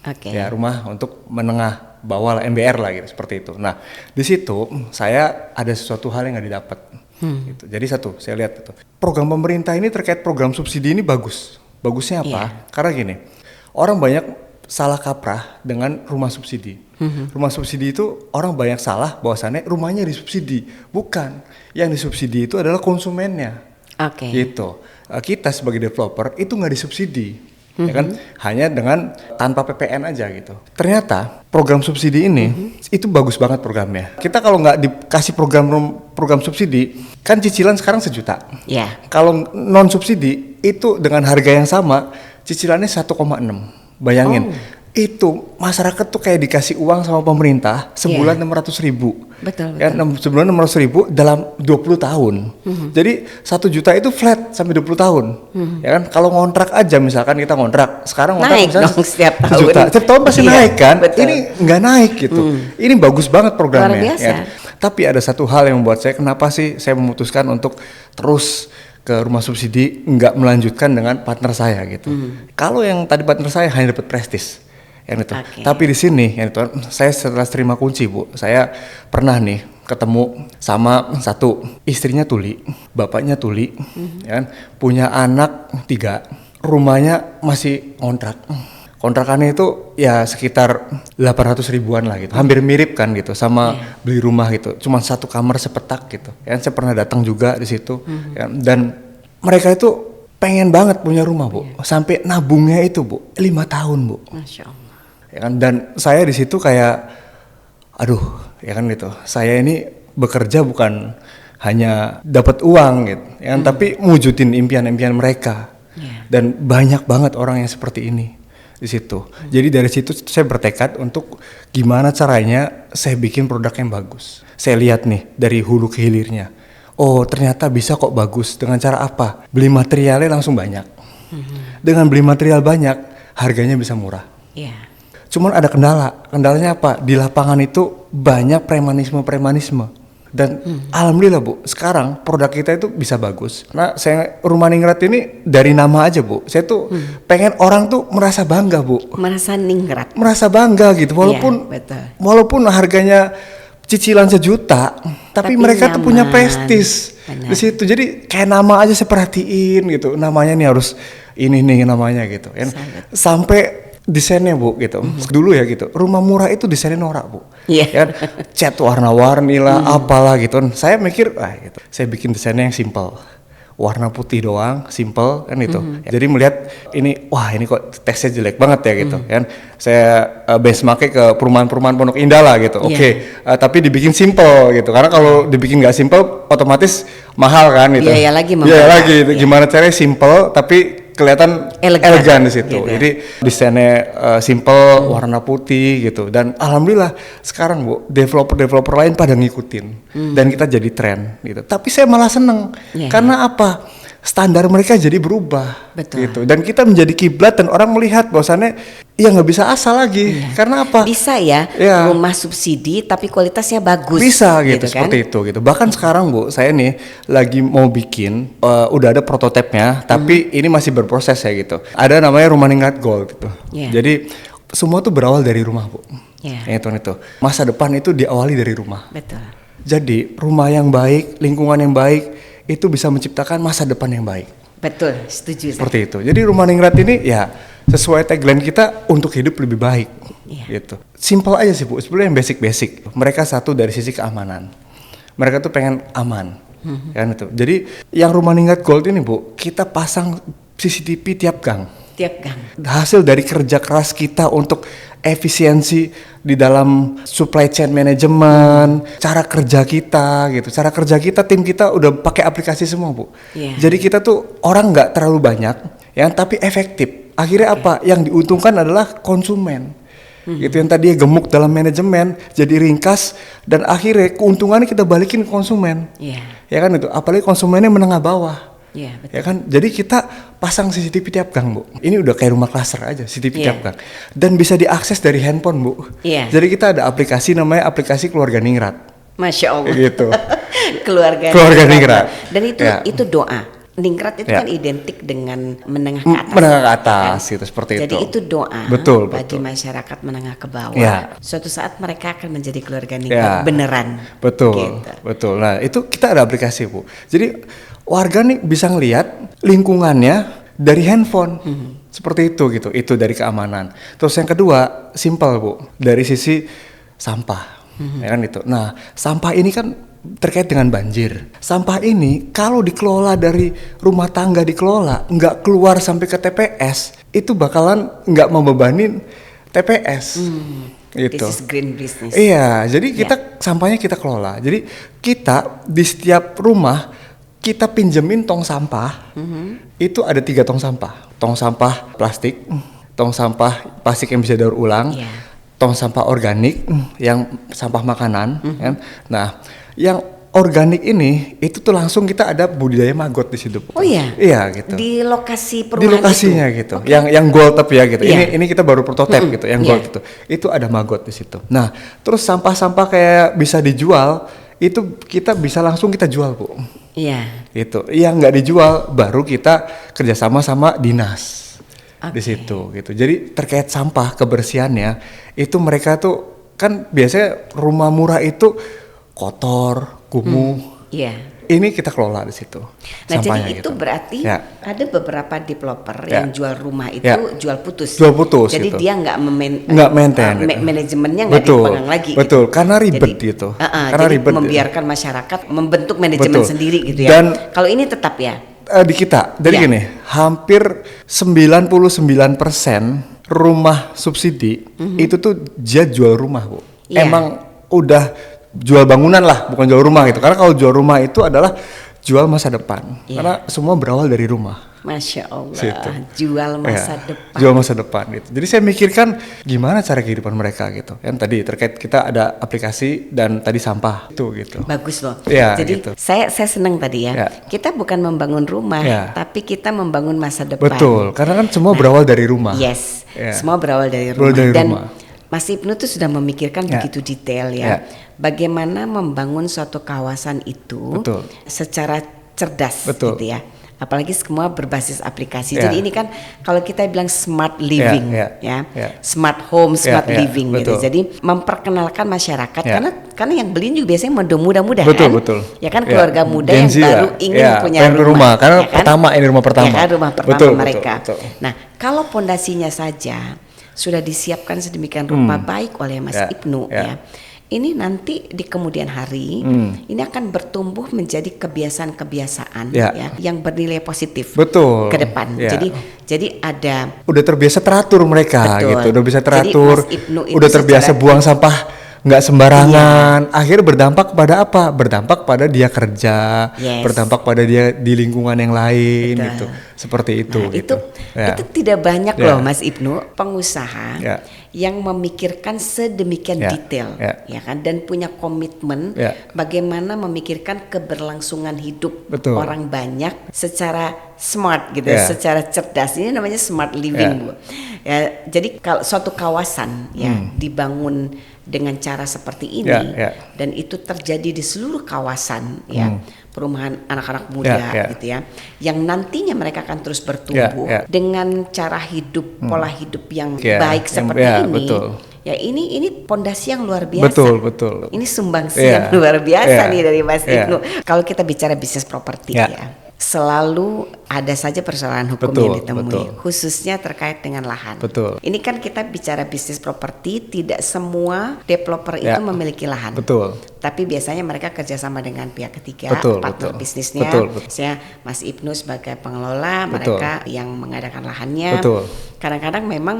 Oke. Ya, rumah untuk menengah bawah lah, MBR lah gitu, seperti itu. Nah, di situ saya ada sesuatu hal yang nggak didapat. Gitu. Jadi saya lihat itu program pemerintah ini terkait program subsidi ini bagus. Bagusnya apa? Karena gini, orang banyak salah kaprah dengan rumah subsidi. Rumah subsidi itu orang banyak salah bahwasannya rumahnya disubsidi. Bukan, yang disubsidi itu adalah konsumennya. Oke. Gitu. Kita sebagai developer itu nggak disubsidi. Ya kan, hanya dengan tanpa PPN aja gitu. Ternyata program subsidi ini itu bagus banget programnya. Kita kalau nggak dikasih program subsidi, kan cicilan sekarang 1 juta. Ya. Kalau non subsidi itu dengan harga yang sama, cicilannya 1,6. Bayangin, itu masyarakat tuh kayak dikasih uang sama pemerintah sebulan 600.000. Betul, Ya, sebulan 600.000 dalam 20 tahun. Jadi 1 juta itu flat sampai 20 tahun. Ya kan, kalau ngontrak aja misalkan kita ngontrak, sekarang ngontrak Naik misalnya dong setiap 1 tahun. juta. Setiap tahun pasti Iya, naik kan. betul. Ini nggak naik gitu. Ini bagus banget programnya. Luar biasa. Ya. Tapi ada satu hal yang membuat saya, kenapa sih saya memutuskan untuk terus ke rumah subsidi, nggak melanjutkan dengan partner saya gitu. Kalau yang tadi partner saya hanya dapat prestis. yang itu. Oke. Tapi di sini yang itu, saya setelah terima kunci Bu, saya pernah nih ketemu sama satu istrinya tuli, bapaknya tuli, ya kan, punya anak 3, rumahnya masih kontrak. Kontrakannya itu ya sekitar 800 ribuan lah gitu, hampir mirip kan gitu sama beli rumah gitu, cuma 1 kamar sepetak gitu. Ya, saya pernah datang juga di situ, ya, dan mereka itu pengen banget punya rumah Bu, sampai nabungnya itu Bu 5 tahun Bu. Masya Allah. Ya kan, dan saya di situ kayak, aduh, ya kan gitu. Saya ini bekerja bukan hanya dapat uang gitu, ya kan, tapi mewujudin impian-impian mereka. Dan banyak banget orang yang seperti ini di situ. Jadi dari situ saya bertekad untuk gimana caranya saya bikin produk yang bagus. Saya lihat nih dari hulu ke hilirnya. Oh, ternyata bisa kok bagus. Dengan cara apa? Beli materialnya langsung banyak. Dengan beli material banyak, harganya bisa murah. Iya. Cuman ada kendala. Kendalanya apa? Di lapangan itu banyak premanisme. Dan alhamdulillah Bu, sekarang produk kita itu bisa bagus. Nah, saya Rumah Ningrat ini dari nama aja Bu. Saya tuh pengen orang tuh merasa bangga Bu. Merasa ningrat. Merasa bangga gitu. Walaupun Iya, betul. walaupun harganya cicilan 1 juta, tapi mereka tuh punya nyaman. prestis di situ. Jadi kayak nama aja saya perhatiin gitu. Namanya nih harus ini nih namanya gitu. Kan? Sampai desainnya Bu gitu. Dulu ya gitu. Rumah murah itu desainnya norak Bu. Iya. Ya kan? Cat warna-warni lah, apalah gitu. Saya mikir, gitu. Saya bikin desainnya yang simple. Warna putih doang, simple kan itu. Jadi melihat ini, wah ini kok teksnya jelek banget ya gitu kan. Saya benchmarknya ke perumahan-perumahan Pondok Indah lah gitu. Oke, tapi dibikin simple gitu. Karena kalau dibikin nggak simple, otomatis mahal kan gitu. Biaya lagi Biaya lagi. Iya. Gimana caranya simple tapi kelihatan elegan di situ. Gitu. Jadi desainnya simple, warna putih gitu. Dan alhamdulillah sekarang Bu, developer lain pada ngikutin dan kita jadi tren gitu. Tapi saya malah seneng karena apa? Standar mereka jadi berubah. Betul. Gitu. Dan kita menjadi kiblat dan orang melihat bahwasannya ya nggak bisa asal lagi. Karena apa? Bisa ya, rumah subsidi tapi kualitasnya bagus. Bisa gitu kan? seperti itu gitu. Bahkan sekarang Bu, saya nih lagi mau bikin udah ada prototipenya, tapi ini masih berproses ya gitu. Ada namanya Rumah Ningrat Gold gitu. Jadi semua tuh berawal dari rumah Bu. Itu. Masa depan itu diawali dari rumah. Betul. Jadi rumah yang baik, lingkungan yang baik itu bisa menciptakan masa depan yang baik. Betul, setuju. Seperti itu. Jadi Rumah Ningrat ini ya sesuai tagline kita untuk hidup lebih baik. Gitu. Simple aja sih Bu, sebenarnya yang basic. Mereka satu dari sisi keamanan. Mereka tuh pengen aman. Kan itu. Jadi yang Rumah Ningrat Gold ini Bu, kita pasang CCTV tiap gang. Hasil dari kerja keras kita untuk efisiensi di dalam supply chain management, cara kerja kita gitu. Cara kerja kita, tim kita udah pakai aplikasi semua Bu. Jadi kita tuh orang nggak terlalu banyak, ya, tapi efektif. Akhirnya apa? Yang diuntungkan adalah konsumen. Gitu, yang tadi gemuk dalam manajemen jadi ringkas dan akhirnya keuntungannya kita balikin ke konsumen. Ya kan itu. Apalagi konsumennya menengah bawah. Betul. Ya kan, jadi kita pasang CCTV tiap gang Bu. Ini udah kayak rumah klaster aja, CCTV tiap gang. Dan bisa diakses dari handphone Bu. Jadi kita ada aplikasi namanya aplikasi Keluarga Ningrat. Masya Allah. Gitu. Keluarga Ningrat. Dan itu doa. Ningrat itu kan identik dengan menengah ke atas. Menengah ke atas gitu, seperti Jadi itu. itu doa bagi masyarakat menengah ke bawah. Suatu saat mereka akan menjadi keluarga ningrat beneran. Betul. Nah itu kita ada aplikasi Bu. Jadi warga nih bisa ngelihat lingkungannya dari handphone. Seperti itu gitu. Itu dari keamanan. Terus yang kedua, simple Bu. Dari sisi sampah. Ya kan itu. Nah, sampah ini kan terkait dengan banjir. Sampah ini kalau dikelola dari rumah tangga dikelola, nggak keluar sampai ke TPS, itu bakalan nggak membebani TPS. Gitu. This is green business. Iya, jadi kita sampahnya kita kelola. Jadi kita di setiap rumah kita pinjemin tong sampah. Itu ada 3 tong sampah. Tong sampah plastik, tong sampah plastik yang bisa daur ulang, tong sampah organik yang sampah makanan. Kan? Nah, yang organik ini itu tuh langsung kita ada budidaya maggot di situ. Oh iya. Iya gitu. Di lokasi perumahan. Di lokasinya itu. Gitu. Yang gold up ya gitu. Ini kita baru prototipe gitu, yang gold itu. Itu ada maggot di situ. Nah, terus sampah-sampah kayak bisa dijual, itu kita bisa langsung kita jual Bu. Iya. Itu. Yang nggak dijual baru kita kerjasama sama dinas. di situ gitu. Jadi terkait sampah kebersihannya itu mereka tuh kan biasanya rumah murah itu kotor, kumuh. Iya. Ini kita kelola di situ. Nah, sampahnya jadi itu gitu. berarti Ya. ada beberapa developer Ya. yang jual rumah itu Ya. jual putus. Jual putus Jadi gitu. dia nggak maintain gitu. manajemennya nggak Betul, dipegang lagi. betul. Gitu. Karena ribet jadi, gitu. Karena Karena jadi ribet membiarkan masyarakat membentuk manajemen Betul. sendiri gitu ya. Dan kalau ini tetap ya. Di kita, jadi Ya. gini, hampir 99% rumah subsidi itu tuh dia jual rumah, Bu. Ya. Emang udah jual bangunan lah, bukan jual rumah gitu. Karena kalau jual rumah itu adalah jual masa depan. Ya. Karena semua berawal dari rumah. Masya Allah, Situ. jual masa Ya, depan. jual masa depan gitu. Jadi saya mikirkan gimana cara kehidupan mereka gitu. Yang tadi terkait kita ada aplikasi dan tadi sampah itu gitu. Bagus loh. Ya, Jadi gitu. saya senang tadi ya. Ya. Kita bukan membangun rumah, Ya. tapi kita membangun masa depan. Betul, karena kan semua berawal dari rumah. Yes, Ya. semua berawal dari rumah. Berawal dari Dan rumah. Mas Ibnu tuh sudah memikirkan Ya. begitu detail Ya. ya. Bagaimana membangun suatu kawasan itu Betul. secara cerdas Betul. gitu ya. Apalagi semua berbasis aplikasi. Ya. Jadi ini kan kalau kita bilang smart living Ya, ya, ya. smart home, smart Ya, living gitu. betul. Jadi memperkenalkan masyarakat Ya. karena yang beli juga biasanya muda-muda Betul, kan. betul. Ya kan Ya. keluarga muda Gen yang Z baru lah. ingin Ya, punya pengen rumah. karena ya kan? pertama ini rumah pertama. Ya kan, rumah pertama Betul, mereka. betul. Nah, kalau pondasinya saja sudah disiapkan sedemikian rupa baik oleh Mas Ya, Ibnu ya. ya. Ini nanti di kemudian hari ini akan bertumbuh menjadi kebiasaan-kebiasaan Ya. ya yang bernilai positif Betul. ke depan. Ya. Jadi ada Udah terbiasa teratur mereka Betul. gitu, udah bisa Jadi teratur, Mas Ibnu itu udah terbiasa secara- buang sampah nggak sembarangan. Akhirnya berdampak pada apa? Berdampak pada dia kerja, Yes. berdampak pada dia di lingkungan yang lain Betul. gitu, seperti itu. Nah, gitu. Ya. itu tidak banyak Ya. loh Mas Ibnu pengusaha Ya. yang memikirkan sedemikian Ya. detail Ya. kan dan punya komitmen Ya. bagaimana memikirkan keberlangsungan hidup Betul. orang banyak secara smart gitu, Ya. secara cerdas. Ini namanya smart living, Ya. Bu. Ya, jadi kalau suatu kawasan ya dibangun dengan cara seperti ini Ya. dan itu terjadi di seluruh kawasan ya perumahan anak-anak muda Ya. gitu ya yang nantinya mereka akan terus bertumbuh Ya. dengan cara hidup pola hidup yang Ya, baik yang- seperti ya, ini betul. ya ini pondasi yang luar biasa. Betul. Ini sumbangsi Ya. yang luar biasa Ya. nih dari Mas Ya. Ibnu. Kalau kita bicara bisnis properti Ya. ya selalu ada saja persoalan hukum Betul, yang ditemui, betul. khususnya terkait dengan lahan. Betul. Ini kan kita bicara bisnis properti, tidak semua developer Ya. itu memiliki lahan. Betul. Tapi biasanya mereka kerjasama dengan pihak ketiga, Betul, partner betul. bisnisnya. Betul. Misalnya Mas Ibnu sebagai pengelola, Betul. mereka yang mengadakan lahannya. Betul. Kadang-kadang memang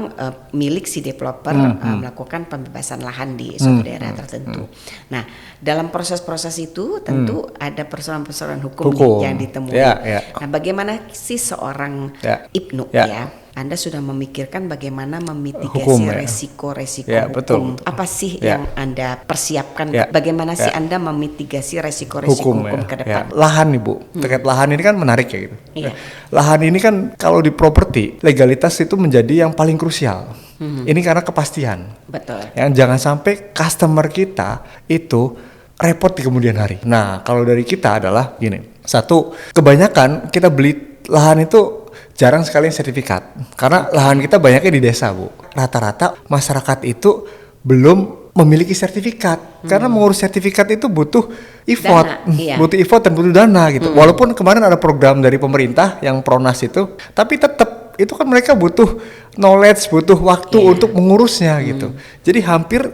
milik si developer melakukan pembebasan lahan di suatu daerah tertentu. Nah, dalam proses-proses itu tentu ada persoalan-persoalan hukum, Hukum. yang ditemui. Ya. Nah, bagaimana sih seorang Ya. Ibnu Ya. ya? Anda sudah memikirkan bagaimana memitigasi Hukum, ya. resiko-resiko Ya, hukum. betul. Apa sih Ya. yang Anda persiapkan? Ya. Bagaimana sih Ya. Anda memitigasi resiko-resiko hukum ya. ke Ya. depan? Lahan nih Bu, terkait lahan ini kan menarik ya gitu. Iya. Lahan ini kan kalau di properti legalitas itu menjadi yang paling krusial. Ini karena kepastian. Betul. Yang jangan sampai customer kita itu repot di kemudian hari. Nah kalau dari kita adalah gini, satu kebanyakan kita beli lahan itu jarang sekali yang sertifikat karena lahan kita banyaknya di desa Bu. Rata-rata masyarakat itu belum memiliki sertifikat karena mengurus sertifikat itu butuh effort, Dana, iya. butuh effort dan butuh dana gitu. Walaupun kemarin ada program dari pemerintah yang Pronas itu, tapi tetap itu kan mereka butuh knowledge, butuh waktu Iya. untuk mengurusnya gitu. Jadi hampir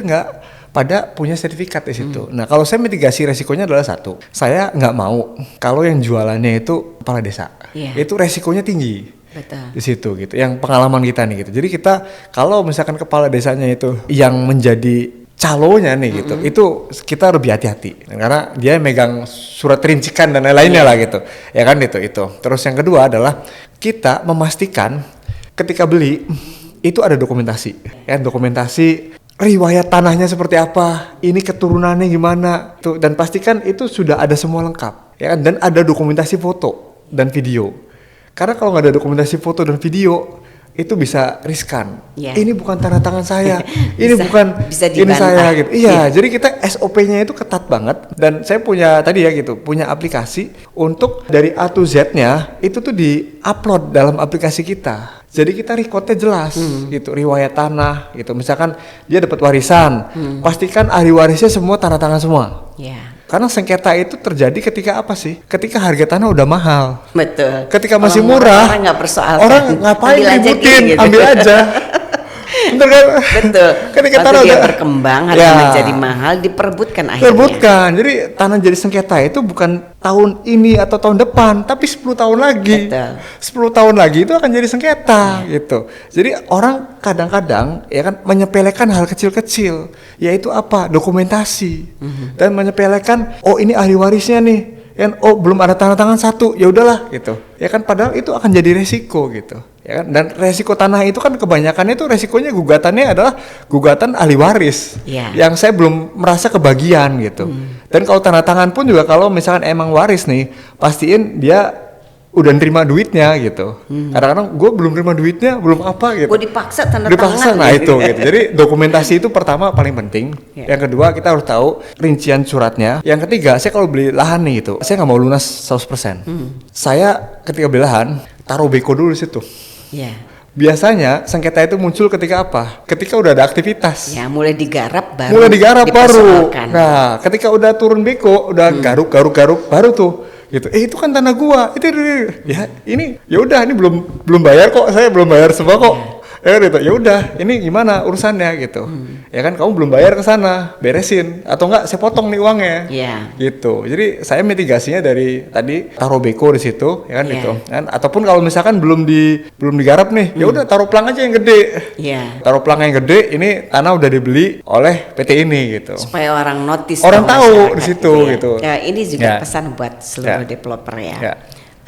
nggak pada punya sertifikat di situ. Nah kalau saya mitigasi resikonya adalah satu, saya nggak mau kalau yang jualannya itu kepala desa, Iya. itu resikonya tinggi Betul. di situ gitu. Yang pengalaman kita nih gitu. Jadi kita kalau misalkan kepala desanya itu yang menjadi calonya nih gitu, itu kita lebih hati-hati karena dia megang surat rincikan dan lain-lainnya lah gitu. Ya kan itu. Terus yang kedua adalah kita memastikan ketika beli itu ada dokumentasi, ya dokumentasi riwayat tanahnya seperti apa, ini keturunannya gimana, tuh dan pastikan itu sudah ada semua lengkap, ya kan? Dan ada dokumentasi foto dan video. Karena kalau nggak ada dokumentasi foto dan video, itu bisa riskan. Ya. Ini bukan tanda tangan saya, ini bukan bisa ini dibantah. saya gitu. Iya, jadi kita SOP-nya itu ketat banget. Dan saya punya tadi ya gitu, punya aplikasi untuk dari A to Z-nya itu tuh di-upload dalam aplikasi kita. Jadi kita recordnya jelas gitu, riwayat tanah gitu. Misalkan dia dapat warisan, pastikan ahli warisnya semua tanda tangan semua. Ya. Karena sengketa itu terjadi ketika apa sih? Ketika harga tanah udah mahal. Betul. Ketika masih Kalau murah, orang nggak persoalkan. orang ngapain Ambil aja ributin, gitu. ambil aja. Bener kan? Betul. Ketika Waktu tanah dia udah berkembang, harga Ya. menjadi mahal, diperebutkan akhirnya. Terbutkan. Jadi tanah jadi sengketa itu bukan tahun ini atau tahun depan, tapi 10 tahun lagi. Betul. 10 tahun lagi itu akan jadi sengketa gitu. Jadi orang kadang-kadang ya kan menyepelekan hal kecil-kecil, yaitu apa? Dokumentasi. Dan menyepelekan, oh ini ahli warisnya nih. Kan oh belum ada tanda tangan satu, ya udahlah gitu. Ya kan padahal itu akan jadi resiko gitu. Ya kan dan resiko tanah itu kan kebanyakannya itu resikonya gugatannya adalah gugatan ahli waris. Iya. Yang saya belum merasa kebagian gitu. Dan kalau tanda tangan pun juga kalau misalkan emang waris nih, pastiin dia udah nerima duitnya gitu. Kadang-kadang gue belum nerima duitnya, belum apa gitu. Gue dipaksa tanda Dipaksa, tangan. nah itu gitu. Jadi dokumentasi itu pertama paling penting. Ya. Yang kedua kita harus tahu rincian suratnya. Yang ketiga, saya kalau beli lahan nih itu, saya nggak mau lunas 100%. Saya ketika beli lahan, taruh beko dulu di situ. Ya. Biasanya sengketa itu muncul ketika apa? Ketika udah ada aktivitas. Ya, mulai digarap baru. Mulai digarap baru. dipersoalkan. Nah, ketika udah turun beko, udah garuk baru tuh. Gitu. Itu kan tanah gua. Itu ya ini ya udah ini belum bayar kok. Saya belum bayar semua kok. Ya gitu. Ya udah, ini gimana urusannya gitu. Ya kan kamu belum bayar ke sana, beresin atau enggak saya potong nih uangnya. Iya. Gitu. Jadi saya mitigasinya dari tadi taruh beko di situ, ya kan Iya. gitu. Kan ataupun kalau misalkan belum digarap nih, ya udah taruh plang aja yang gede. Iya. Taruh plang yang gede, ini tanah udah dibeli oleh PT ini gitu. Supaya orang notice. Orang ke tahu masyarakat di situ, ya. gitu. Ya, ini juga Ya. pesan buat seluruh Ya. developer ya. Ya.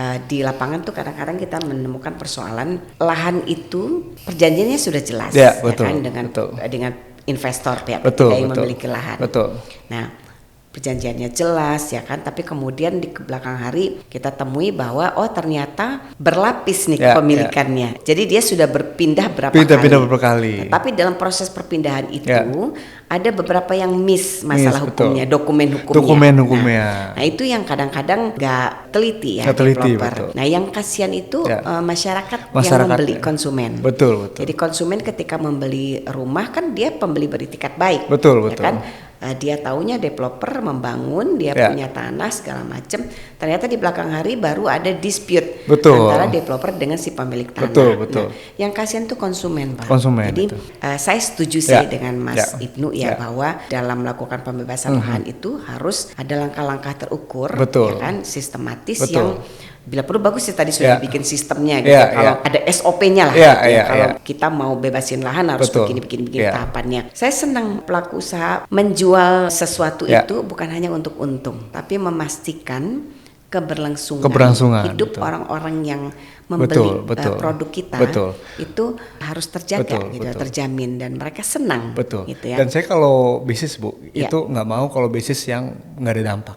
Di lapangan tuh kadang-kadang kita menemukan persoalan lahan itu perjanjiannya sudah jelas Ya, betul, kan dengan betul. dengan investor pihak Betul, ketiga yang betul. memiliki lahan. Betul. Nah, perjanjiannya jelas ya kan, tapi kemudian di belakang hari kita temui bahwa oh ternyata berlapis nih Ya, kepemilikannya. Jadi dia sudah berpindah berapa Pindah-pindah kali. beberapa kali. Tapi dalam proses perpindahan itu Ya. ada beberapa yang miss masalah Miss, betul. hukumnya, dokumen hukumnya. Dokumen hukumnya. Nah, itu yang kadang-kadang nggak teliti ya Nggak teliti, developer. betul. Nah, yang kasihan itu Ya. masyarakat yang Masyarakat, membeli ya. konsumen. Betul. Jadi konsumen ketika membeli rumah kan dia pembeli beritikat baik, Betul. ya kan? Dia taunya developer membangun, dia Ya. punya tanah segala macam. Ternyata di belakang hari baru ada dispute Betul. antara developer dengan si pemilik tanah. Betul. Nah, yang kasihan tuh konsumen, Pak. Konsumen, Jadi betul. saya setuju sih Ya. dengan Mas Ya. Ibnu ya Ya. bahwa dalam melakukan pembebasan lahan itu harus ada langkah-langkah terukur, Betul. ya kan, sistematis Betul. yang bila perlu bagus sih tadi sudah Ya. bikin sistemnya gitu. Ya, Kalau ya. ada SOP-nya lah. Ya, gitu ya. ya, Kalau ya. kita mau bebasin lahan harus Betul. begini Ya. tahapannya. Saya senang pelaku usaha menjual sesuatu Ya. itu bukan hanya untuk untung, tapi memastikan Keberlangsungan, hidup betul. orang-orang yang membeli Betul. produk kita Betul. itu harus terjaga Betul, gitu, betul. terjamin dan mereka senang. Betul. Gitu ya. Dan saya kalau bisnis Bu, Ya. itu nggak mau kalau bisnis yang nggak ada dampak.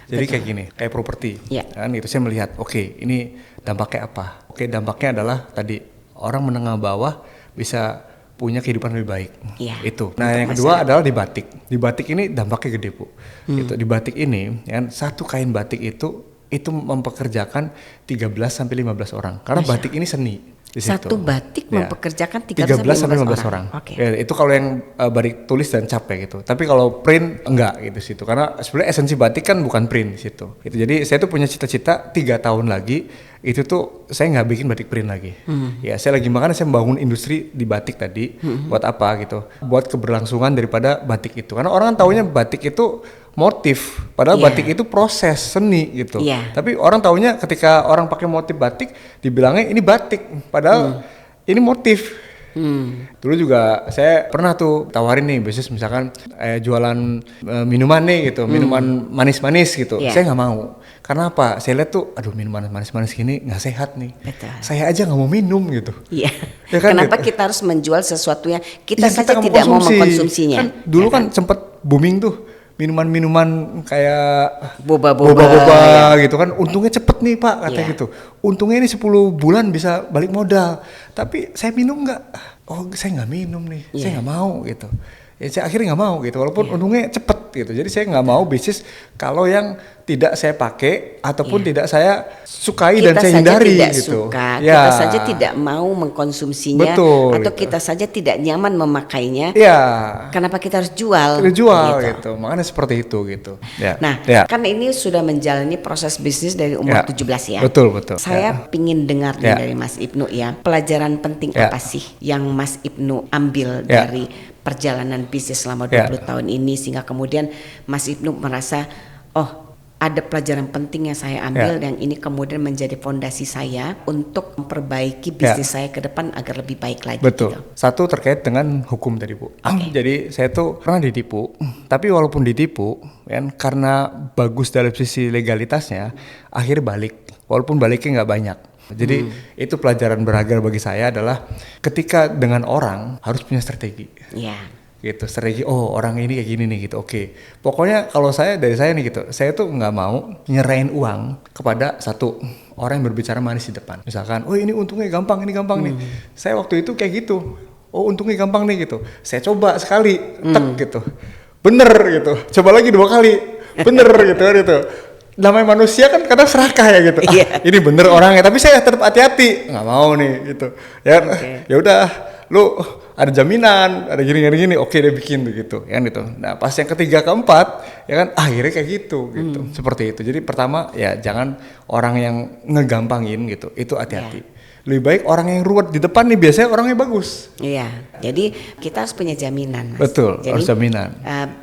Jadi kayak gini, kayak properti, Ya. kan itu saya melihat, oke, ini dampaknya apa? Oke, dampaknya adalah tadi orang menengah bawah bisa punya kehidupan lebih baik. Ya, Itu. Nah, untuk yang kedua masyarakat. adalah di batik. Di batik ini dampaknya gede Bu. Gitu. Di batik ini, kan satu kain batik itu mempekerjakan 13 sampai 15 orang. Karena batik ini seni. Di situ. Satu batik Ya. mempekerjakan 13 sampai 15 orang. Oke. Ya, itu kalau yang batik tulis dan cap ya gitu. Tapi kalau print enggak gitu situ. Karena sebenarnya esensi batik kan bukan print di situ. Gitu. Jadi saya tuh punya cita-cita 3 tahun lagi itu tuh saya nggak bikin batik print lagi. Ya saya lagi makanya saya membangun industri di batik tadi. Buat apa gitu? Buat keberlangsungan daripada batik itu. Karena orang kan taunya batik itu motif, padahal Iya. batik itu proses seni gitu. Iya. Tapi orang taunya ketika orang pakai motif batik, dibilangnya ini batik, padahal ini motif. Dulu juga saya pernah tuh tawarin nih bisnis misalkan jualan minuman nih gitu, minuman manis-manis gitu. Iya. Saya nggak mau. Karena apa? Saya lihat tuh, aduh minuman manis-manis gini nggak sehat nih. Betul. Saya aja nggak mau minum gitu. Iya. Ya kan, Kenapa gitu. kita harus menjual sesuatu yang kita Iya, saja nggak tidak mau konsumsi. mengkonsumsinya? Kan dulu ya kan sempet booming tuh minuman-minuman kayak Boba-boba gitu kan, untungnya cepet nih Pak katanya gitu. Untungnya ini 10 bulan bisa balik modal. Tapi saya minum nggak? Oh saya nggak minum nih, saya nggak mau gitu. Ya saya akhirnya nggak mau gitu, walaupun untungnya cepet gitu. Jadi saya nggak mau bisnis kalau yang tidak saya pakai ataupun tidak saya sukai dan saya hindari tidak gitu. Suka, kita saja tidak mau mengkonsumsinya, betul, atau gitu. kita saja tidak nyaman memakainya. Ya. Kenapa kita harus jual? Kita jual gitu. Makanya seperti itu gitu. Ya. Nah, kan ini sudah menjalani proses bisnis dari umur 17 ya. Betul. Saya pingin dengar dari Mas Ibnu ya, pelajaran penting apa sih yang Mas Ibnu ambil dari perjalanan bisnis selama 20 tahun ini, sehingga kemudian Mas Ibnu merasa, oh ada pelajaran penting yang saya ambil yang ini kemudian menjadi fondasi saya untuk memperbaiki bisnis saya ke depan agar lebih baik lagi. Betul. Gitu. Satu terkait dengan hukum tadi Bu. Jadi saya tuh pernah ditipu, tapi walaupun ditipu kan karena bagus dari sisi legalitasnya, akhirnya balik. Walaupun baliknya nggak banyak. Jadi itu pelajaran berharga bagi saya adalah ketika dengan orang harus punya strategi. Iya. Gitu, strategi, oh orang ini kayak gini nih gitu, oke. Pokoknya kalau dari saya nih gitu, saya tuh nggak mau nyerahin uang kepada satu orang yang berbicara manis di depan. Misalkan, oh ini untungnya gampang, ini gampang nih. Saya waktu itu kayak gitu, oh untungnya gampang nih gitu. Saya coba sekali, tek gitu, bener gitu. Coba lagi 2 kali, bener gitu. Namanya manusia kan kadang serakah ya gitu. Ini bener orangnya, tapi saya tetap hati-hati, nggak mau nih gitu. Ya udah, lu ada jaminan, ada gini, oke deh bikin begitu, kan gitu. Nah pas yang ketiga keempat, ya kan akhirnya kayak gitu, seperti itu. Jadi pertama ya jangan orang yang ngegampangin gitu, itu hati-hati. Lebih baik orang yang ruwet di depan nih biasanya orangnya bagus. Iya, jadi kita harus punya jaminan, Mas. Betul, jadi, harus jaminan.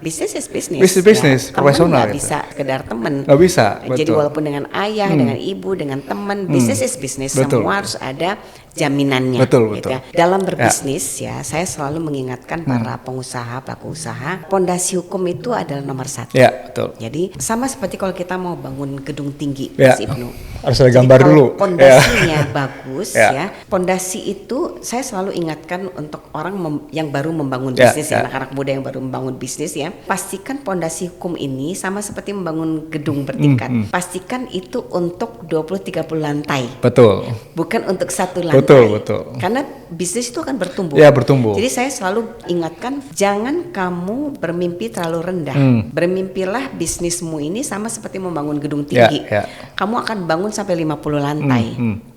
Bisnis is bisnis. Bisnis, profesional. Nggak bisa sekedar teman. Nggak bisa. Betul. Jadi walaupun dengan ayah, dengan ibu, dengan teman, bisnis is bisnis. Semua harus ada jaminannya. Betul. Gitu ya. Dalam berbisnis ya, saya selalu mengingatkan para pengusaha, pelaku usaha, pondasi hukum itu adalah nomor 1. Ya, betul. Jadi sama seperti kalau kita mau bangun gedung tinggi, Mas Ibnu. Harus ada gambar dulu. Pondasinya bagus ya. Pondasi itu saya selalu ingatkan untuk orang yang baru membangun bisnis ya, anak-anak muda yang baru membangun bisnis ya. Pastikan pondasi hukum ini sama seperti membangun gedung bertingkat. Pastikan itu untuk 20-30 lantai. Betul. Bukan untuk satu lantai. Betul. Karena bisnis itu akan bertumbuh. Ya, bertumbuh. Jadi saya selalu ingatkan, jangan kamu bermimpi terlalu rendah. Bermimpilah bisnismu ini sama seperti membangun gedung tinggi. Kamu akan bangun sampai 50 lantai.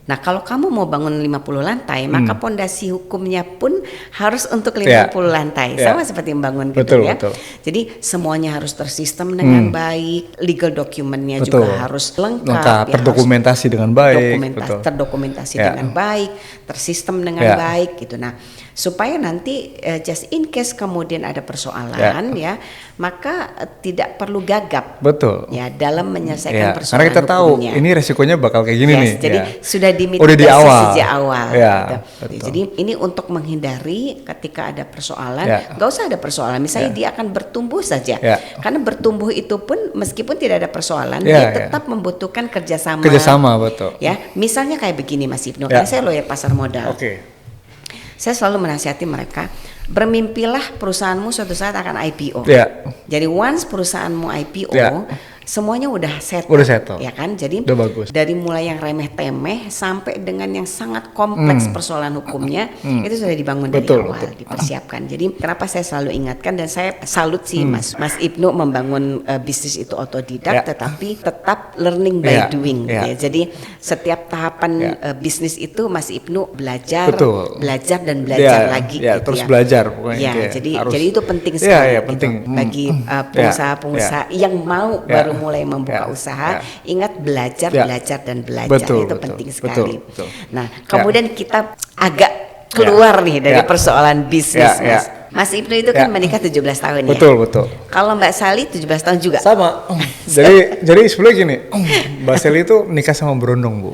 Nah, kalau kamu mau bangun 50 lantai, maka pondasi hukumnya pun harus untuk 50 lantai. Sama seperti membangun gedung ya. Betul. Jadi semuanya harus tersistem dengan baik, legal dokumennya juga harus lengkap, terdokumentasi dengan baik, terdokumentasi dengan baik, tersistem dengan baik gitu. Nah, supaya nanti just in case kemudian ada persoalan ya, maka tidak perlu gagap. Betul. Ya, dalam menyelesaikan persoalan. Karena kita tahu hukumnya. ini resikonya bakal kayak gini nih. Jadi sudah udah di awal. sejak awal. Gitu. Jadi ini untuk menghindari ketika ada persoalan, nggak usah ada persoalan. Misalnya dia akan bertumbuh saja. Karena bertumbuh itu pun meskipun tidak ada persoalan, dia tetap membutuhkan kerjasama. Betul. Ya, misalnya kayak begini Mas Ibnu, karena saya lawyer pasar modal. Saya selalu menasihati mereka, bermimpilah perusahaanmu suatu saat akan IPO. Jadi once perusahaanmu IPO, semuanya udah settle, ya kan? Jadi dari mulai yang remeh-temeh sampai dengan yang sangat kompleks persoalan hukumnya itu sudah dibangun dari awal, dipersiapkan. Jadi kenapa saya selalu ingatkan, dan saya salut sih Mas Ibnu membangun bisnis itu otodidak, tetapi tetap learning by doing. Ya. Jadi setiap tahapan bisnis itu Mas Ibnu belajar dan belajar lagi. Gitu terus belajar pokoknya. Jadi itu penting sekali penting. Gitu, bagi pengusaha-pengusaha yang mau baru mulai membuka usaha, ingat belajar dan belajar. Itu penting sekali. Nah, kemudian kita agak keluar nih dari persoalan bisnis, Mas Ibnu itu kan menikah 17 tahun ya. Betul. Kalau Mbak Sally 17 tahun juga. Sama. Jadi sebenarnya gini, Mbak Sally itu nikah sama berondong, Bu.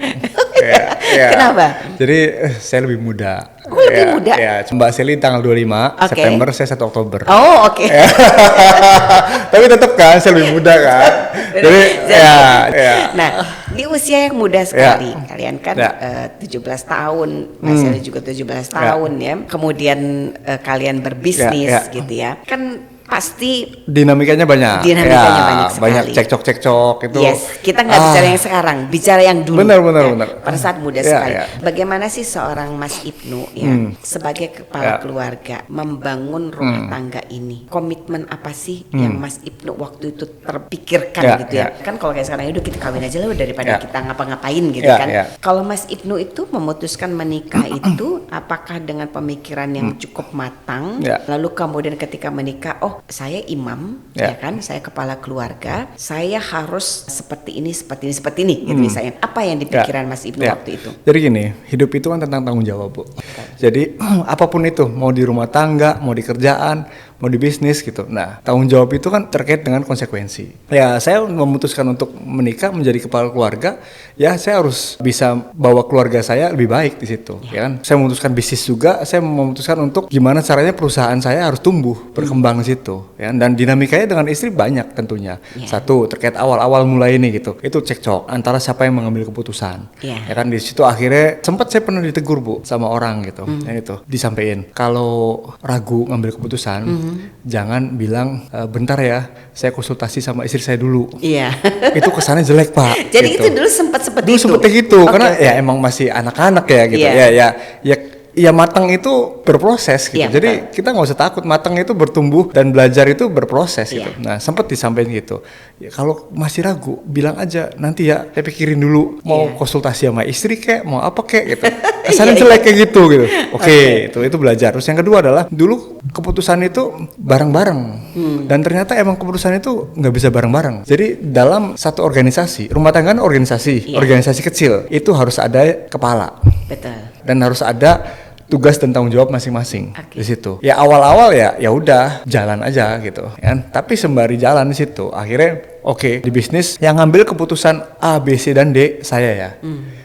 Kenapa? Jadi saya lebih muda. Lebih muda? Ya, Mbak Sally tanggal 25 September, saya 1 Oktober. Oh, oke. Tapi tetap kan saya lebih muda kan. Jadi Nah, di usia yang muda sekali, kalian kan 17 tahun, Mbak Sally juga 17 tahun ya. Kemudian kalian berbisnis gitu ya. Kan pasti dinamikanya banyak. Dinamikanya banyak sekali. Banyak cekcok-cekcok itu. Yes, kita nggak bicara yang sekarang, bicara yang dulu. Benar. Pada saat muda sekali. Bagaimana sih seorang Mas Ibnu ya sebagai kepala keluarga membangun rumah tangga ini? Komitmen apa sih yang Mas Ibnu waktu itu terpikirkan gitu ya? Kan kalau kayak sekarang udah kita kawin aja lah daripada kita ngapa-ngapain gitu kan. Kalau Mas Ibnu itu memutuskan menikah itu apakah dengan pemikiran yang cukup matang? Lalu kemudian ketika menikah, oh saya imam, ya kan, saya kepala keluarga, saya harus seperti ini gitu misalnya. Apa yang dipikiran Mas Ibnu waktu itu? Jadi gini, hidup itu kan tentang tanggung jawab, Bu. Jadi apapun itu, mau di rumah tangga, mau di kerjaan, mau di bisnis gitu. Nah, tanggung jawab itu kan terkait dengan konsekuensi. Ya, saya memutuskan untuk menikah menjadi kepala keluarga, ya saya harus bisa bawa keluarga saya lebih baik di situ, ya kan. Saya memutuskan bisnis juga, saya memutuskan untuk gimana caranya perusahaan saya harus tumbuh, berkembang di situ, ya. Dan dinamikanya dengan istri banyak tentunya. Satu, terkait awal-awal mulai ini gitu. Itu cekcok antara siapa yang mengambil keputusan. Ya kan, di situ akhirnya sempat saya pernah ditegur, Bu, sama orang gitu. Yang itu disampaikan, kalau ragu ngambil keputusan, jangan bilang bentar ya, saya konsultasi sama istri saya dulu. Itu kesannya jelek, Pak. Jadi gitu. itu dulu sempat seperti dulu itu. Dulu seperti gitu, karena ya emang masih anak-anak ya gitu. Ya matang itu berproses gitu. Jadi kita nggak usah takut, matang itu bertumbuh dan belajar itu berproses gitu. Nah, sempat disampaikan gitu. Ya, kalau masih ragu, bilang aja nanti ya saya pikirin dulu mau konsultasi sama istri kek, mau apa kek gitu. Kesannya jelek kayak gitu. Oke, itu belajar. Terus yang kedua adalah dulu keputusan itu bareng-bareng. Dan ternyata emang keputusan itu nggak bisa bareng-bareng. Jadi dalam satu organisasi, rumah tangga organisasi kecil, itu harus ada kepala. Betul. Dan harus ada tugas dan tanggung jawab masing-masing di situ. Ya awal-awal ya udah jalan aja gitu, kan. Tapi sembari jalan di situ, akhirnya di bisnis yang ngambil keputusan A, B, C dan D saya ya.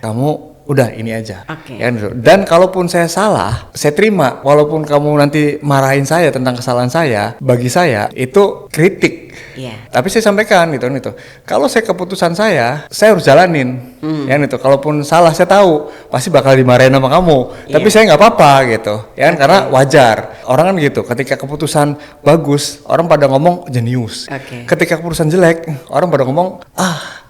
Kamu udah ini aja. Ya, dan kalaupun saya salah, saya terima. Walaupun kamu nanti marahin saya tentang kesalahan saya, bagi saya itu kritik. Tapi saya sampaikan gitu. Kalau saya keputusan saya harus jalanin. Ya itu. Kalaupun salah saya tahu pasti bakal dimarahin sama kamu. Tapi saya nggak apa-apa gitu. Ya karena wajar. Orang kan gitu. Ketika keputusan bagus, orang pada ngomong jenius. Ketika keputusan jelek, orang pada ngomong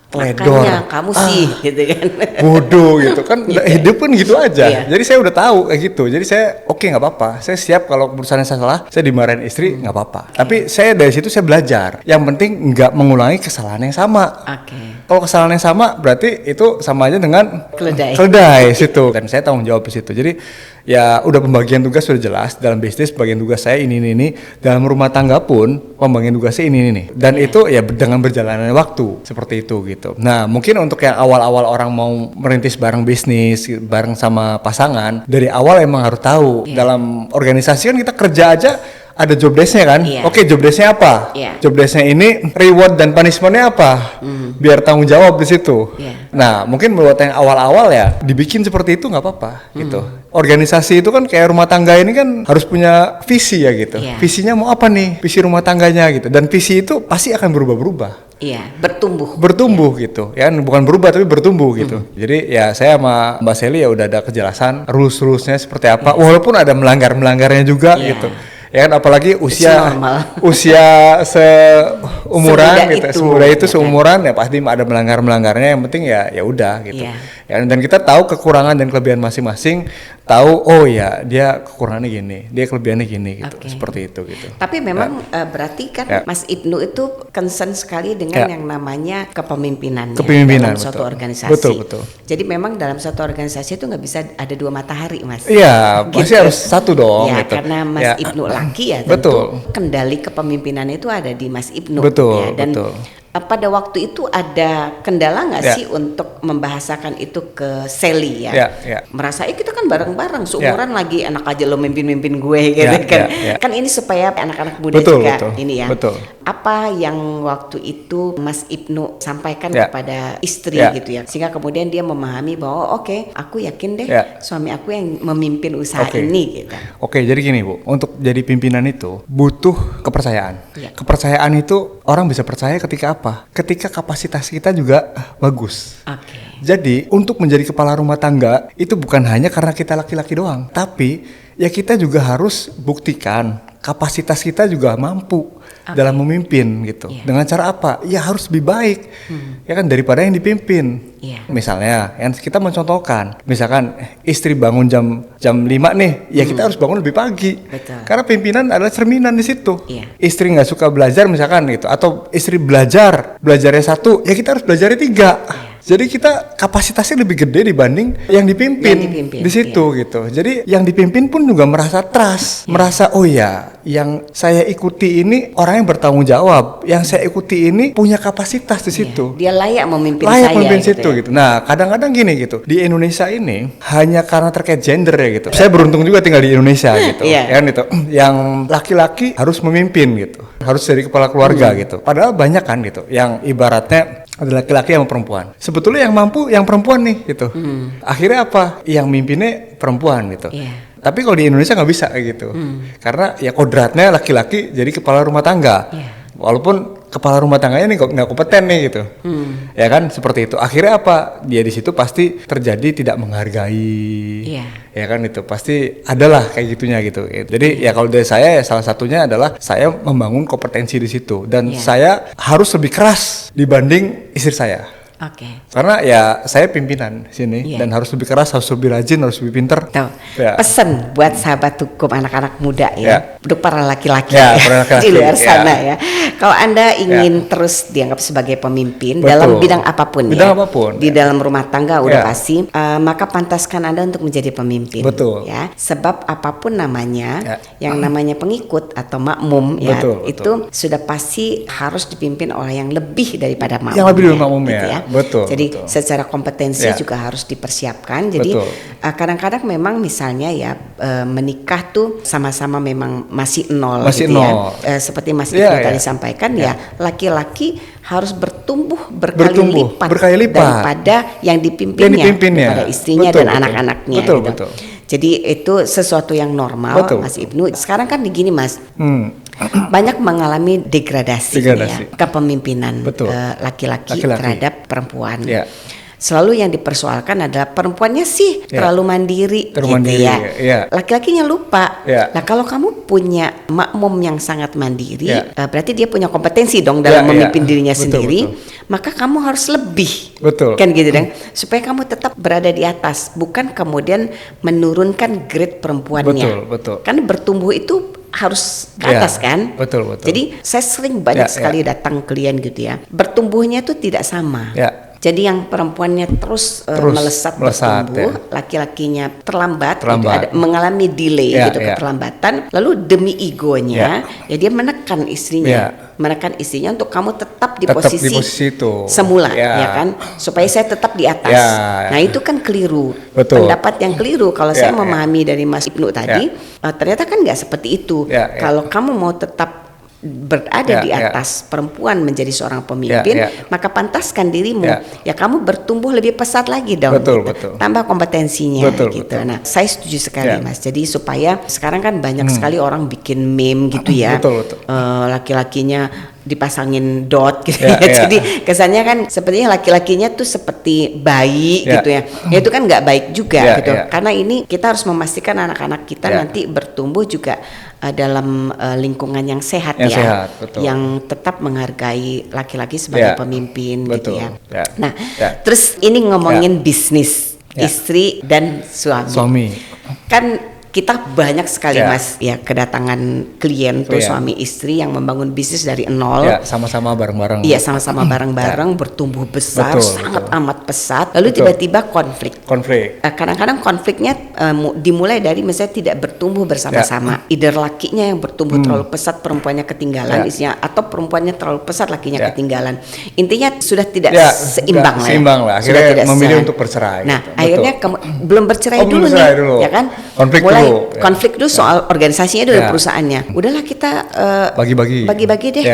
teledor. Makanya kamu sih gitu kan. Bodoh gitu kan. Hidup kan gitu aja. Jadi saya udah tahu kayak gitu. Jadi saya nggak apa-apa. Saya siap kalau keputusannya saya salah, saya dimarahin istri nggak apa-apa. Tapi saya dari situ saya belajar. Yang penting nggak mengulangi kesalahan yang sama. Kalau kesalahan yang sama berarti itu sama aja dengan keledai situ. Dan saya tanggung jawab di situ. Jadi ya udah pembagian tugas sudah jelas. Dalam bisnis pembagian tugas saya ini. Dalam rumah tangga pun pembagian tugasnya ini. Dan itu ya dengan berjalannya waktu seperti itu gitu. Nah mungkin untuk yang awal-awal orang mau merintis bareng bisnis bareng sama pasangan, dari awal emang harus tahu. Dalam organisasi kan kita kerja aja ada job desk-nya kan. Job desk-nya apa? Job desk-nya ini reward dan punishment-nya apa? Biar tanggung jawab di situ. Nah, mungkin buat yang awal-awal ya dibikin seperti itu nggak apa-apa gitu. Organisasi itu kan kayak rumah tangga ini kan harus punya visi ya gitu. Visinya mau apa nih? Visi rumah tangganya gitu. Dan visi itu pasti akan berubah-berubah. Bertumbuh gitu. Ya bukan berubah tapi bertumbuh gitu. Jadi ya saya sama Mbak Sally ya udah ada kejelasan rules-rulesnya seperti apa. Walaupun ada melanggar-melanggarnya juga gitu. Ya kan apalagi usia seumuran gitu, seumuran ya pasti ada melanggarnya. Yang penting ya udah gitu. Ya, dan kita tahu kekurangan dan kelebihan masing-masing, tahu dia kekurangannya gini, dia kelebihannya gini gitu. Seperti itu gitu. Tapi memang berarti kan Mas Ibnu itu concern sekali dengan yang namanya kepemimpinan dalam suatu organisasi. Betul. Jadi memang dalam suatu organisasi itu nggak bisa ada dua matahari, Mas. Iya, pasti harus satu dong ya, gitu. Karena Mas Ibnu laki ya tentu kendali kepemimpinan itu ada di Mas Ibnu. Dan pada waktu itu ada kendala nggak sih untuk membahasakan itu ke Sally ya? Merasa kita kan bareng-bareng seumuran lagi, enak aja lo mimpin gue gitu kan. Kan ini supaya anak-anak muda juga ini ya. Apa yang waktu itu Mas Ibnu sampaikan kepada istri gitu ya, sehingga kemudian dia memahami bahwa aku yakin deh suami aku yang memimpin usaha ini gitu. Jadi gini Bu, untuk jadi pimpinan itu butuh kepercayaan. Kepercayaan itu orang bisa percaya ketika apa? Ketika kapasitas kita juga bagus. Jadi untuk menjadi kepala rumah tangga itu bukan hanya karena kita laki-laki doang, tapi ya kita juga harus buktikan kapasitas kita juga mampu. dalam memimpin gitu. Dengan cara apa? Ya harus lebih baik. Ya kan daripada yang dipimpin. Misalnya, yang kita mencontohkan, misalkan istri bangun jam 5 nih, ya kita harus bangun lebih pagi. Betul. Karena pimpinan adalah cerminan di situ. Istri nggak suka belajar misalkan gitu, atau istri belajarnya 1, ya kita harus belajarnya 3. Jadi kita kapasitasnya lebih gede dibanding yang dipimpin di situ gitu. Jadi yang dipimpin pun juga merasa trust, merasa oh ya, yang saya ikuti ini orang yang bertanggung jawab, yang saya ikuti ini punya kapasitas di situ. Dia layak memimpin layak saya memimpin gitu situ gitu. Nah, kadang-kadang gini gitu. Di Indonesia ini hanya karena terkait gender ya gitu. Saya beruntung juga tinggal di Indonesia gitu. Ya kan itu. Yang laki-laki harus memimpin gitu. Harus jadi kepala keluarga gitu. Padahal banyak kan gitu yang ibaratnya ada laki-laki sama perempuan. Sebetulnya yang mampu yang perempuan nih gitu. Akhirnya apa? Yang mimpinnya perempuan gitu. Tapi kalau di Indonesia nggak bisa kayak gitu. Karena ya kodratnya laki-laki jadi kepala rumah tangga. Walaupun kepala rumah tangganya nih nggak kompeten nih gitu. Ya kan seperti itu. Akhirnya apa? Dia di situ pasti terjadi tidak menghargai. Ya kan itu pasti adalah kayak gitunya gitu. Jadi ya kalau dari saya ya salah satunya adalah saya membangun kompetensi di situ dan saya harus lebih keras dibanding istri saya. Karena ya saya pimpinan sini dan harus lebih keras, harus lebih rajin, harus lebih pinter. Pesan buat sahabat hukum anak-anak muda untuk para laki-laki di luar sana ya. Kalau Anda ingin terus dianggap sebagai pemimpin dalam bidang apapun di dalam rumah tangga udah pasti, maka pantaskan Anda untuk menjadi pemimpin. Ya, sebab apapun namanya, yang namanya pengikut atau makmum itu sudah pasti harus dipimpin oleh yang lebih daripada makmum. Yang lebih dari makmum gitu ya. Jadi secara kompetensi juga harus dipersiapkan. Jadi kadang-kadang memang misalnya ya menikah tuh sama-sama memang masih nol gitu ya. Seperti Mas Ibnu tadi sampaikan ya, laki-laki harus bertumbuh berkali lipat daripada yang dipimpinnya, daripada istrinya dan anak-anaknya. Jadi itu sesuatu yang normal, Mas Ibnu. Sekarang kan begini Mas, banyak mengalami degradasi. Ya, kepemimpinan laki-laki terhadap perempuan. Selalu yang dipersoalkan adalah perempuannya sih terlalu mandiri ya. Laki-lakinya lupa. Nah kalau kamu punya makmum yang sangat mandiri, berarti dia punya kompetensi dong dalam memimpin dirinya sendiri. Maka kamu harus lebih, kan gitu dong, supaya kamu tetap berada di atas, bukan kemudian menurunkan grade perempuannya. Kan bertumbuh itu harus ke atas kan. Jadi saya sering banyak sekali datang klien gitu ya, bertumbuhnya itu tidak sama. Jadi yang perempuannya terus melesat bertumbuh, laki-lakinya terlambat. Gitu, mengalami delay gitu, keterlambatan. Lalu demi egonya, ya dia menekan istrinya, untuk kamu tetap di posisi itu semula, ya kan, supaya saya tetap di atas. Nah itu kan keliru, pendapat yang keliru. Kalau saya memahami dari Mas Ibnu tadi, ternyata kan nggak seperti itu. Kalau kamu mau tetap berada di atas perempuan menjadi seorang pemimpin, maka pantaskan dirimu ya kamu bertumbuh lebih pesat lagi dong, tambah kompetensinya gitu. Nah saya setuju sekali Mas. Jadi supaya sekarang kan banyak sekali orang bikin meme gitu ya, laki-lakinya dipasangin dot gitu jadi kesannya kan sepertinya laki-lakinya tuh seperti bayi gitu ya. Itu kan nggak baik juga gitu. Karena ini kita harus memastikan anak-anak kita nanti bertumbuh juga dalam lingkungan yang sehat yang tetap menghargai laki-laki sebagai pemimpin gitu ya. Nah terus ini ngomongin bisnis istri dan suami. Kan kita banyak sekali Mas ya kedatangan klien tuh suami istri yang membangun bisnis dari nol. Sama-sama bareng-bareng. Iya sama-sama bareng-bareng bertumbuh besar sangat amat pesat. Lalu tiba-tiba konflik. Kadang-kadang konfliknya dimulai dari misalnya tidak bertumbuh bersama-sama. Either lakinya yang bertumbuh terlalu pesat, perempuannya ketinggalan isinya, atau perempuannya terlalu pesat, lakinya ketinggalan. Intinya sudah tidak seimbang lah. Akhirnya memilih untuk bercerai. Nah akhirnya belum bercerai dulu nih, ya kan? Konflik dulu soal organisasinya dulu perusahaannya. Udahlah kita bagi-bagi deh.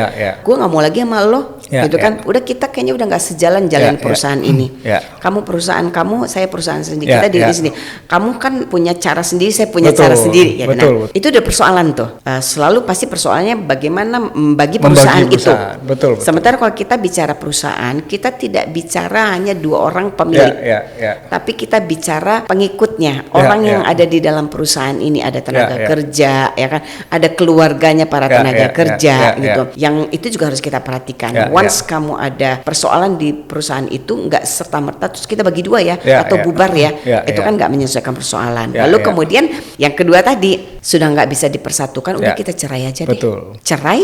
Gue nggak mau lagi sama lo, gitu kan? Udah kita kayaknya udah nggak sejalan perusahaan ini. Kamu perusahaan kamu, saya perusahaan sendiri. Kita diri sendiri. Kamu kan punya cara sendiri, saya punya cara sendiri. Ya, nah, itu udah persoalan tuh. Selalu pasti persoalannya bagaimana membagi perusahaan itu. Sementara kalau kita bicara perusahaan, kita tidak bicara hanya 2 orang pemilik, tapi kita bicara pengikutnya, orang yang ada di dalam perusahaan perusahaan ini ada tenaga Ya. kerja, ya kan, ada keluarganya para Ya, tenaga ya, kerja ya, gitu. Yang itu juga harus kita perhatikan. Ya, Once kamu ada persoalan di perusahaan itu, nggak serta merta terus kita bagi dua ya, Ya, atau ya. bubar ya, Ya, itu ya. kan nggak menyelesaikan persoalan. Ya, Lalu ya. kemudian yang kedua tadi sudah nggak bisa dipersatukan, udah Ya. kita cerai aja Betul. deh. Cerai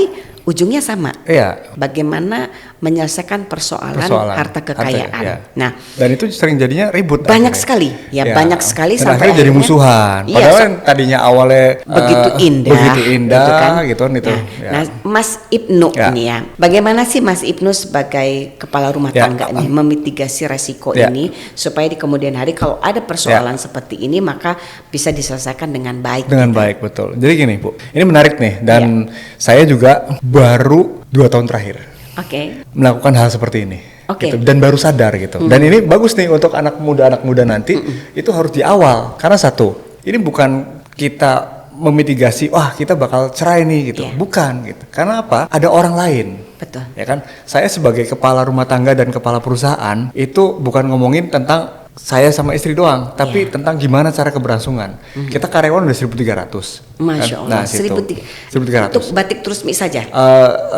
ujungnya sama. Iya. Bagaimana menyelesaikan persoalan harta kekayaan. Ya. Nah, Dan itu sering jadinya ribut. banyak akhirnya. sekali, ya banyak sekali Dan sampai akhirnya jadi akhirnya- musuhan. Iya, Padahal kan tadinya awalnya begitu indah, begitu indah gitu kan itu. Nah, Ya. nah, Mas Ibnu Ya. nih ya, bagaimana sih Mas Ibnu sebagai kepala rumah Ya. tangga nih memitigasi resiko Ya. ini supaya di kemudian hari kalau ada persoalan seperti ini maka bisa diselesaikan dengan baik. Dengan baik, betul. Jadi gini Bu, ini menarik nih dan saya juga baru 2 tahun terakhir Oke. melakukan hal seperti ini. Oke. Gitu. Dan baru sadar gitu. Dan ini bagus nih untuk anak muda nanti itu harus di awal. Karena satu, ini bukan kita memitigasi, wah kita bakal cerai nih gitu. Iya. Bukan gitu. Karena apa? Ada orang lain. Betul. Ya kan? Saya sebagai kepala rumah tangga dan kepala perusahaan itu bukan ngomongin tentang saya sama istri doang, tapi tentang gimana cara keberlangsungan. Kita karyawan udah 1.300. Masya Allah. Nah, situ. 1.300. Untuk batik terus mie saja.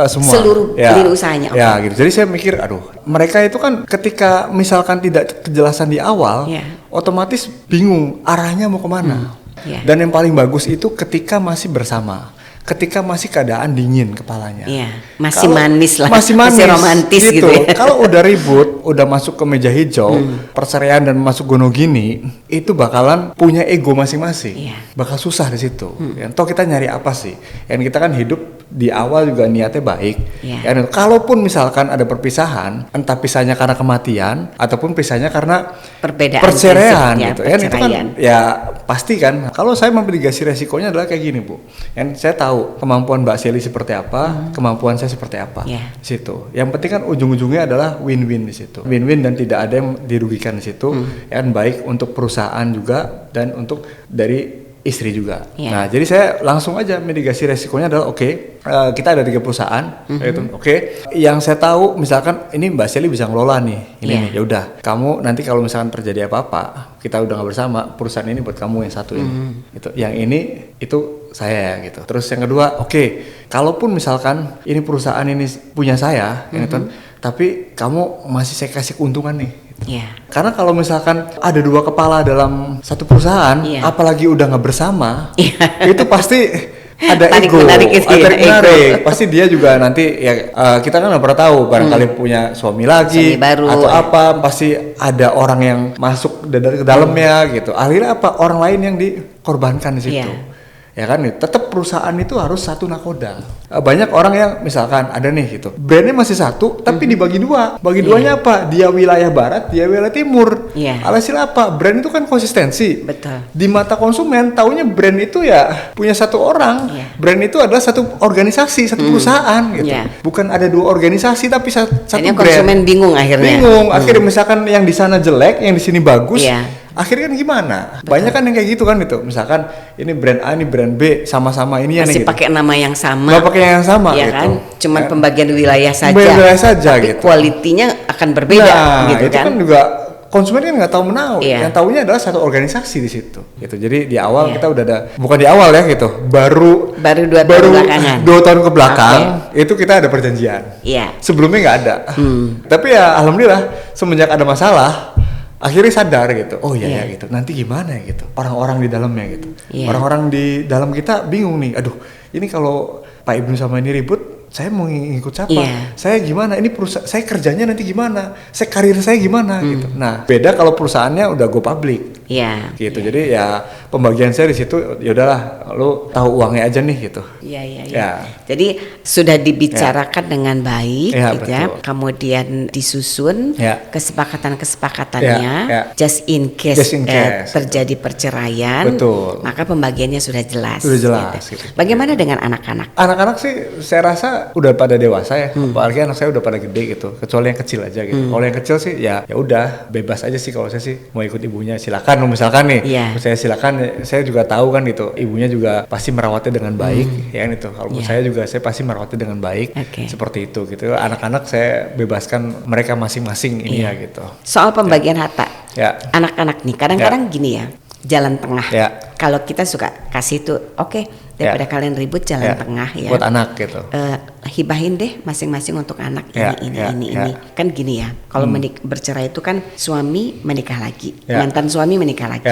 Semua Seluruh lini usahanya. Ya gitu. Jadi saya mikir, aduh, mereka itu kan ketika misalkan tidak kejelasan di awal, Ya. otomatis bingung arahnya mau kemana. Ya. Dan yang paling bagus itu ketika masih bersama, ketika masih keadaan dingin kepalanya. Iya, masih Kalau- manis lah, masih manis, masih romantis gitu ya. Kalau udah ribut, udah masuk ke meja hijau, perceraian dan masuk gono gini, itu bakalan punya ego masing-masing. Iya. Bakal susah di situ. Ya, toh kita nyari apa sih? Yang kita kan hidup di awal juga niatnya baik. Iya. Ya, kalaupun misalkan ada perpisahan, entah pisahnya karena kematian ataupun pisahnya karena Perbedaan perceraian prinsipnya, gitu. Kan itu kan perceraian. ya pasti kan. Kalau saya memitigasi resikonya adalah kayak gini Bu. Yang saya tahu kemampuan Mbak Shelly seperti apa, kemampuan saya seperti apa. Iya. Di situ. Yang penting kan ujung-ujungnya adalah win-win di situ. Win-win dan tidak ada yang dirugikan di situ. Ya kan, baik untuk perusahaan juga dan untuk dari istri juga. Iya. Nah, jadi saya langsung aja mitigasi resikonya adalah kita ada 3 perusahaan, gitu. Yang saya tahu misalkan ini Mbak Shelly bisa ngelola nih, ini Iya. nih. Ya udah, kamu nanti kalau misalkan terjadi apa-apa, kita udah nggak bersama, perusahaan ini buat kamu yang satu ini. Gitu. Yang ini itu saya gitu. Terus yang kedua, kalaupun misalkan ini perusahaan ini punya saya, gitu, tapi kamu masih saya kasih keuntungan nih. Iya. Karena kalau misalkan ada 2 kepala dalam satu perusahaan, Iya. apalagi udah nggak bersama, Iya. itu pasti ada Tarik ego, menarik itu ya, tarik-menarik. ego. Pasti dia juga nanti ya kita kan nggak pernah tahu, barangkali punya suami lagi Suami baru, atau ya. apa, pasti ada orang yang masuk ke dalamnya gitu. Akhirnya apa? Orang lain yang dikorbankan di situ. Iya. Ya kan, tetap perusahaan itu harus satu nakoda. Banyak orang yang misalkan ada nih gitu, brandnya masih satu tapi dibagi 2. Bagi duanya apa? Dia wilayah barat, dia wilayah timur. Iya. Alhasil apa? Brand itu kan konsistensi. Betul. Di mata konsumen taunya brand itu ya punya satu orang. Iya. Brand itu adalah satu organisasi, satu perusahaan gitu. Iya. Bukan ada 2 organisasi tapi satu Akhirnya brand. konsumen bingung akhirnya. Bingung. Akhirnya misalkan yang di sana jelek, yang di sini bagus. Iya. Akhirnya kan gimana? Banyak kan yang kayak gitu kan itu. Misalkan ini brand A, ini brand B, sama-sama ini Masih gitu. pakai nama yang sama. Nggak pakai yang sama ya gitu. kan? Cuman Ya. pembagian wilayah saja. Wilayah saja tapi gitu. kualitinya akan berbeda Nah, gitu itu kan juga konsumen kan nggak tahu menau. Iya. Yang tahunya adalah satu organisasi di situ. Gitu. Jadi di awal Iya. kita udah ada, bukan di awal ya gitu. Baru Baru 2 tahun belakangan. 2 tahun ke belakang itu kita ada perjanjian. Iya. Sebelumnya nggak ada. Tapi ya alhamdulillah semenjak ada masalah akhirnya sadar gitu. Oh iya Iya. ya gitu. Nanti gimana ya gitu. Orang-orang di dalamnya gitu. Iya. Orang-orang di dalam kita bingung nih. Aduh, ini kalau Pak Ibnu sama ini ribut, saya mau ngikut siapa? Iya. Saya gimana? Ini perusahaan saya kerjanya nanti gimana? Saya karir saya gimana gitu. Nah, beda kalau perusahaannya udah go public. Iya. Gitu. Jadi ya pembagian saya di situ ya udahlah, lu tahu uangnya aja nih gitu. Iya, iya, iya. Ya. Jadi sudah dibicarakan dengan baik Ya, gitu ya. betul. Kemudian disusun Ya. kesepakatan-kesepakatannya Ya, ya. just in case, Just in case. terjadi perceraian. Betul. Maka pembagiannya sudah jelas. Sudah jelas, gitu. gitu. Bagaimana dengan anak-anak? Anak-anak sih saya rasa udah pada dewasa ya. Apalagi anak saya udah pada gede gitu. Kecuali yang kecil aja gitu. Kalau yang kecil sih ya udah bebas aja sih, kalau saya sih mau ikut ibunya silakan misalkan nih. Iya. Saya silakan, saya juga tahu kan gitu. Ibunya juga pasti merawatnya dengan baik ya kan itu. Kalau Iya. saya juga saya pasti merawatnya dengan baik. Oke. Seperti itu gitu. Anak-anak saya bebaskan mereka masing-masing ini Iya. ya gitu. Soal pembagian harta. Ya. Anak-anak nih kadang-kadang gini ya, jalan tengah. Ya. kalau kita suka kasih tuh, oke, daripada kalian ribut jalan tengah ya. Buat anak gitu. Hibahin deh masing-masing untuk anak ini. Kan gini ya. Kalau bercerai itu kan suami menikah lagi, mantan suami menikah lagi.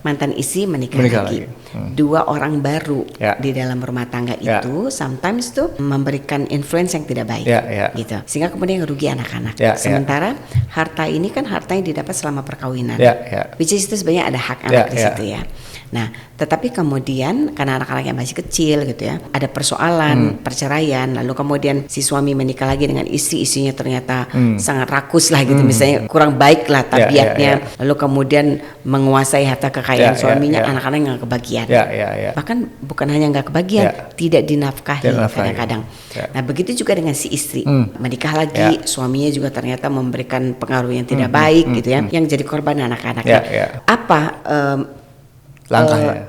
Mantan istri menikah lagi. Dua orang baru di dalam rumah tangga itu sometimes tuh memberikan influence yang tidak baik gitu. Sehingga kemudian rugi anak-anak. Sementara harta ini kan harta yang didapat selama perkawinan. Which is itu sebenarnya ada hak anak di situ ya. Nah, tetapi kemudian karena anak-anak yang masih kecil gitu ya, ada persoalan perceraian, lalu kemudian si suami menikah lagi dengan istrinya ternyata sangat rakus lah gitu, misalnya kurang baik lah tabiatnya, lalu kemudian menguasai harta kekayaan suaminya, anak-anak nggak kebagian. Bahkan bukan hanya nggak kebagian, tidak dinafkahi kadang-kadang. Nah, begitu juga dengan si istri menikah lagi, suaminya juga ternyata memberikan pengaruh yang tidak baik gitu ya, yang jadi korban anak-anak. Apa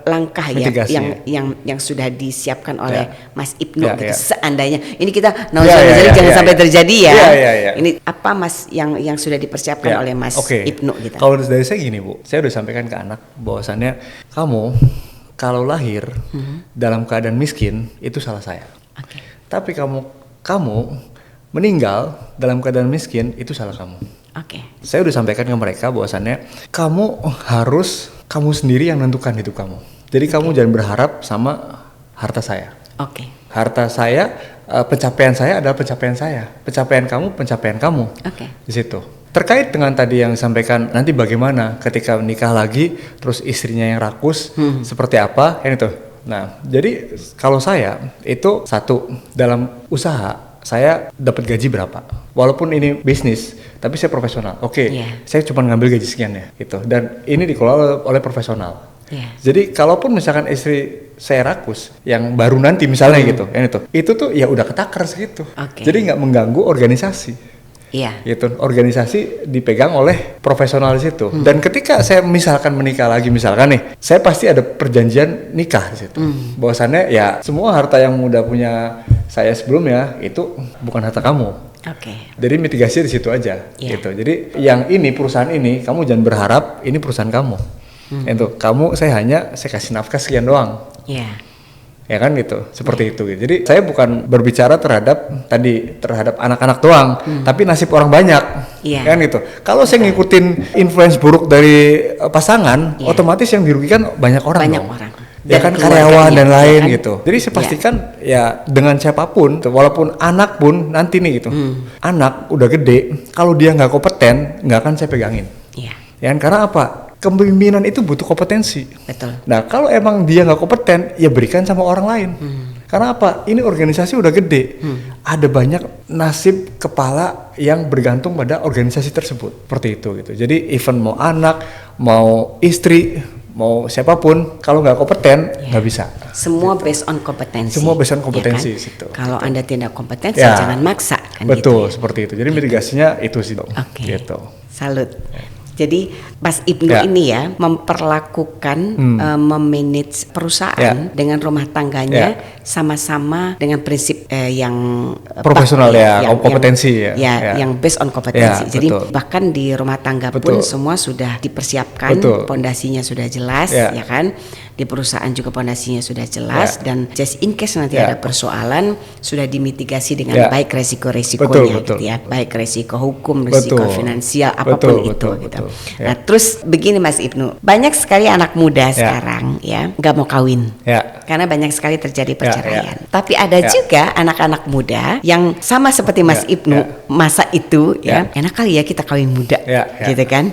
langkah yang sudah disiapkan oleh Mas Ibnu gitu. Seandainya ini kita jangan sampai terjadi ya. Ini apa Mas yang sudah dipersiapkan oleh Mas Ibnu gitu. Kalau dari saya gini Bu, saya udah sampaikan ke anak bahwasannya kamu kalau lahir dalam keadaan miskin itu salah saya. Tapi kamu meninggal dalam keadaan miskin itu salah kamu. Saya udah sampaikan ke mereka bahwasannya kamu sendiri yang menentukan hidup kamu. Jadi kamu jangan berharap sama harta saya. Harta saya, pencapaian saya adalah pencapaian saya. Pencapaian kamu. Di situ. Terkait dengan tadi yang disampaikan, nanti bagaimana ketika menikah lagi, terus istrinya yang rakus, seperti apa, yang itu. Nah, jadi kalau saya itu satu dalam usaha. Saya dapat gaji berapa? Walaupun ini bisnis, tapi saya profesional. Saya cuma ngambil gaji sekian ya, gitu. Dan ini dikelola oleh profesional. Jadi kalaupun misalkan istri saya rakus, yang baru nanti misalnya gitu, itu tuh ya udah ketakar segitu. Jadi nggak mengganggu organisasi. Gitu. Organisasi dipegang oleh profesional di situ. Dan ketika saya misalkan menikah lagi misalkan nih, saya pasti ada perjanjian nikah di situ. Bahwasannya ya semua harta yang udah punya saya sebelumnya itu bukan harta kamu. Jadi mitigasi di situ aja. Gitu. Jadi yang ini perusahaan ini kamu jangan berharap ini perusahaan kamu. Itu saya kasih nafkah sekian doang. Ya kan gitu, seperti itu gitu. Jadi saya bukan berbicara terhadap anak-anak doang, tapi nasib orang banyak, kan gitu. Kalau saya ngikutin influence buruk dari pasangan, otomatis yang dirugikan banyak orang. Ya kan, karyawan dan lain kan? Gitu. Jadi saya pastikan ya dengan siapapun, walaupun anak pun nanti nih gitu, anak udah gede, kalau dia nggak kompeten, nggak akan saya pegangin. Ya kan, karena apa? Kepemimpinan itu butuh kompetensi. Nah, kalau emang dia nggak kompeten, ya berikan sama orang lain. Karena apa? Ini organisasi udah gede. Ada banyak nasib kepala yang bergantung pada organisasi tersebut. Seperti itu gitu. Jadi even mau anak, mau istri, mau siapapun, kalau nggak kompeten nggak bisa. Semua based on kompetensi. Semua based on kompetensi ya kan? situ. Kalau Anda tidak kompeten, jangan maksa kan. Betul, gitu, seperti itu. Jadi mitigasinya itu sih. Gitu. Salut. Jadi Mas Ibnu ini ya memperlakukan memanage perusahaan dengan rumah tangganya sama-sama dengan prinsip yang profesional kompetensi yang based on kompetensi. Jadi bahkan di rumah tangga pun semua sudah dipersiapkan, pondasinya sudah jelas, ya kan. Di perusahaan juga pondasinya sudah jelas dan just in case nanti ada persoalan sudah dimitigasi dengan baik resiko-resikonya gitu ya, baik resiko hukum, resiko finansial apapun itu gitu. Nah, terus begini Mas Ibnu, banyak sekali anak muda sekarang ya nggak mau kawin karena banyak sekali terjadi perceraian. Tapi ada juga anak-anak muda yang sama seperti Mas Ibnu masa itu enak kali ya kita kawin muda gitu kan.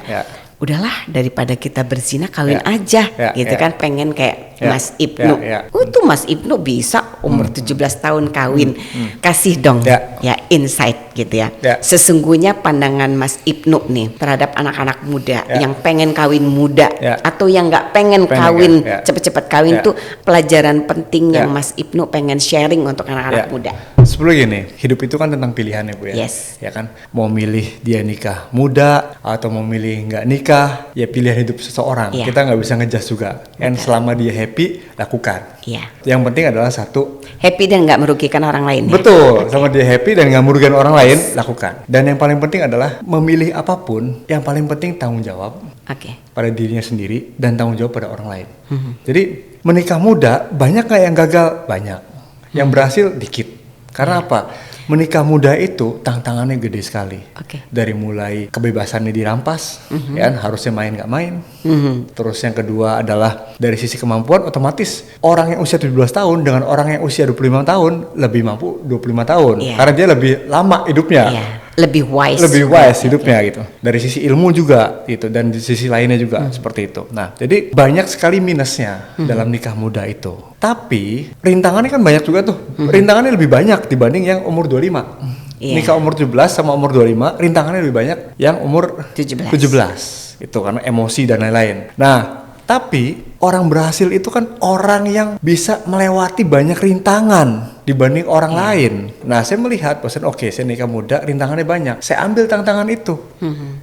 Udahlah daripada kita berzina kawin aja gitu kan, pengen kayak Mas Ibnu. Tuh Mas Ibnu bisa umur 17 tahun kawin. Kasih dong ya insight gitu ya. Sesungguhnya pandangan Mas Ibnu nih terhadap anak-anak muda yang pengen kawin muda atau yang nggak pengen kawin cepet-cepet kawin tuh pelajaran penting yang Mas Ibnu pengen sharing untuk anak-anak muda. Sebelum gini, hidup itu kan tentang pilihan ya Bu ya. Ya kan, mau milih dia nikah muda atau mau milih nggak nikah, ya pilihan hidup seseorang. Kita nggak bisa ngejudge juga. Dan selama dia happy, lakukan. Yang penting adalah satu, happy dan nggak merugikan orang lain. Betul, sama dia happy dan nggak merugikan orang lain, lakukan. Dan yang paling penting adalah memilih apapun, yang paling penting tanggung jawab. Oke. pada dirinya sendiri dan tanggung jawab pada orang lain. Jadi menikah muda banyak nggak yang gagal? Banyak. Yang berhasil dikit. Karena apa? Menikah muda itu tantangannya gede sekali. Oke. Dari mulai kebebasannya dirampas, ya kan, harusnya main nggak main. Terus yang kedua adalah dari sisi kemampuan, otomatis orang yang usia 17 tahun dengan orang yang usia 25 tahun lebih mampu 25 tahun. Iya. Karena dia lebih lama hidupnya. Iya. Lebih wise. Lebih wise hidupnya gitu. Dari sisi ilmu juga gitu, dan di sisi lainnya juga seperti itu. Nah, jadi banyak sekali minusnya dalam nikah muda itu. Tapi rintangannya kan banyak juga tuh. Rintangannya lebih banyak dibanding yang umur 25. Iya. Nikah umur 17 sama umur 25, rintangannya lebih banyak yang umur 17. Itu karena emosi dan lain-lain. Nah, tapi orang berhasil itu kan orang yang bisa melewati banyak rintangan dibanding orang lain. Nah, saya melihat, bosan, oke, saya nikah muda, rintangannya banyak. Saya ambil tantangan itu.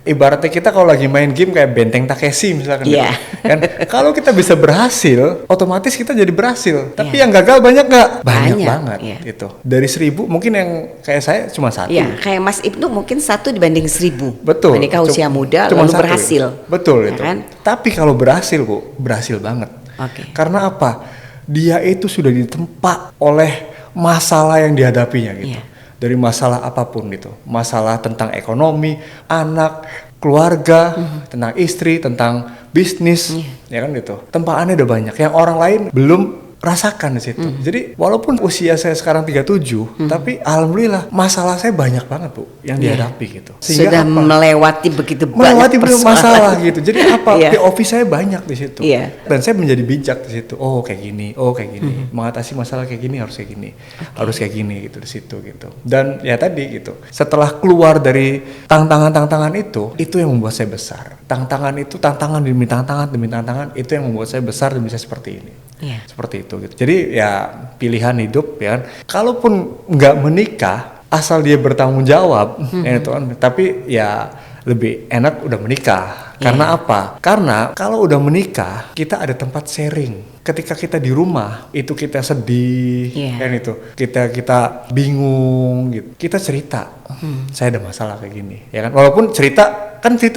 Ibaratnya kita kalau lagi main game kayak Benteng Takeshi misalkan. Iya. Gitu, kan? Kalau kita bisa berhasil, otomatis kita jadi berhasil. Tapi yang gagal banyak nggak? Banyak banget. Iya. Gitu. Dari 1000 mungkin yang kayak saya cuma 1. Iya, kayak Mas Ibnu mungkin 1 dibanding 1000. Betul. Menikah usia muda cuma lalu 1. berhasil. Betul Ya itu. kan? Tapi kalau berhasil, Bu, berhasil banget. Oke. Karena apa? Dia itu sudah ditempa oleh masalah yang dihadapinya gitu. Iya. Dari masalah apapun gitu. Masalah tentang ekonomi, anak, keluarga, tentang istri, tentang bisnis, ya kan gitu. Tempaannya udah banyak yang orang lain belum rasakan di situ. Jadi walaupun usia saya sekarang 37, tapi alhamdulillah masalah saya banyak banget, Bu, yang dihadapi gitu. Sudah apa? melewati begitu Melewati banyak banyak masalah gitu. Jadi apa? Iya. POV saya banyak di situ. Iya. Dan saya menjadi bijak di situ. Oh, kayak gini. Oh, kayak gini. Mengatasi masalah kayak gini harus kayak gini. Harus kayak gini gitu di situ gitu. Dan ya tadi gitu. Setelah keluar dari tantangan-tantangan itu yang membuat saya besar. Tantangan demi tantangan itu yang membuat saya besar dan bisa seperti ini. Iya. Seperti itu gitu. Jadi ya pilihan hidup ya kan. Kalaupun nggak menikah asal dia bertanggung jawab ya itu kan. Tapi ya lebih enak udah menikah. Karena apa? Karena kalau udah menikah kita ada tempat sharing. Ketika kita di rumah itu kita sedih kan itu. Kita bingung gitu. Kita cerita. Saya ada masalah kayak gini ya kan. Walaupun cerita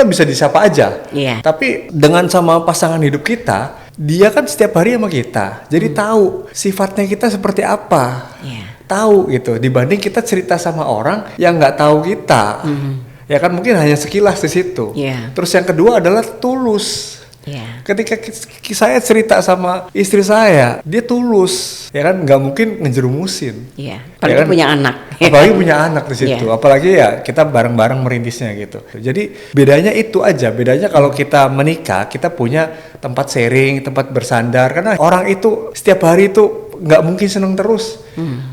bisa disapa aja. Iya. Tapi dengan sama pasangan hidup kita, dia kan setiap hari sama kita. Jadi tahu sifatnya kita seperti apa. Tahu gitu. Dibanding kita cerita sama orang yang nggak tahu kita. Ya kan mungkin hanya sekilas di situ. Terus yang kedua adalah tulus. Ketika saya cerita sama istri saya, dia tulus, ya kan, nggak mungkin ngejerumusin. Apalagi ya kan? punya anak. Apalagi punya anak di situ. Apalagi ya kita bareng-bareng merintisnya gitu. Jadi bedanya itu aja. Bedanya kalau kita menikah, kita punya tempat sharing, tempat bersandar. Karena orang itu setiap hari itu nggak mungkin seneng terus.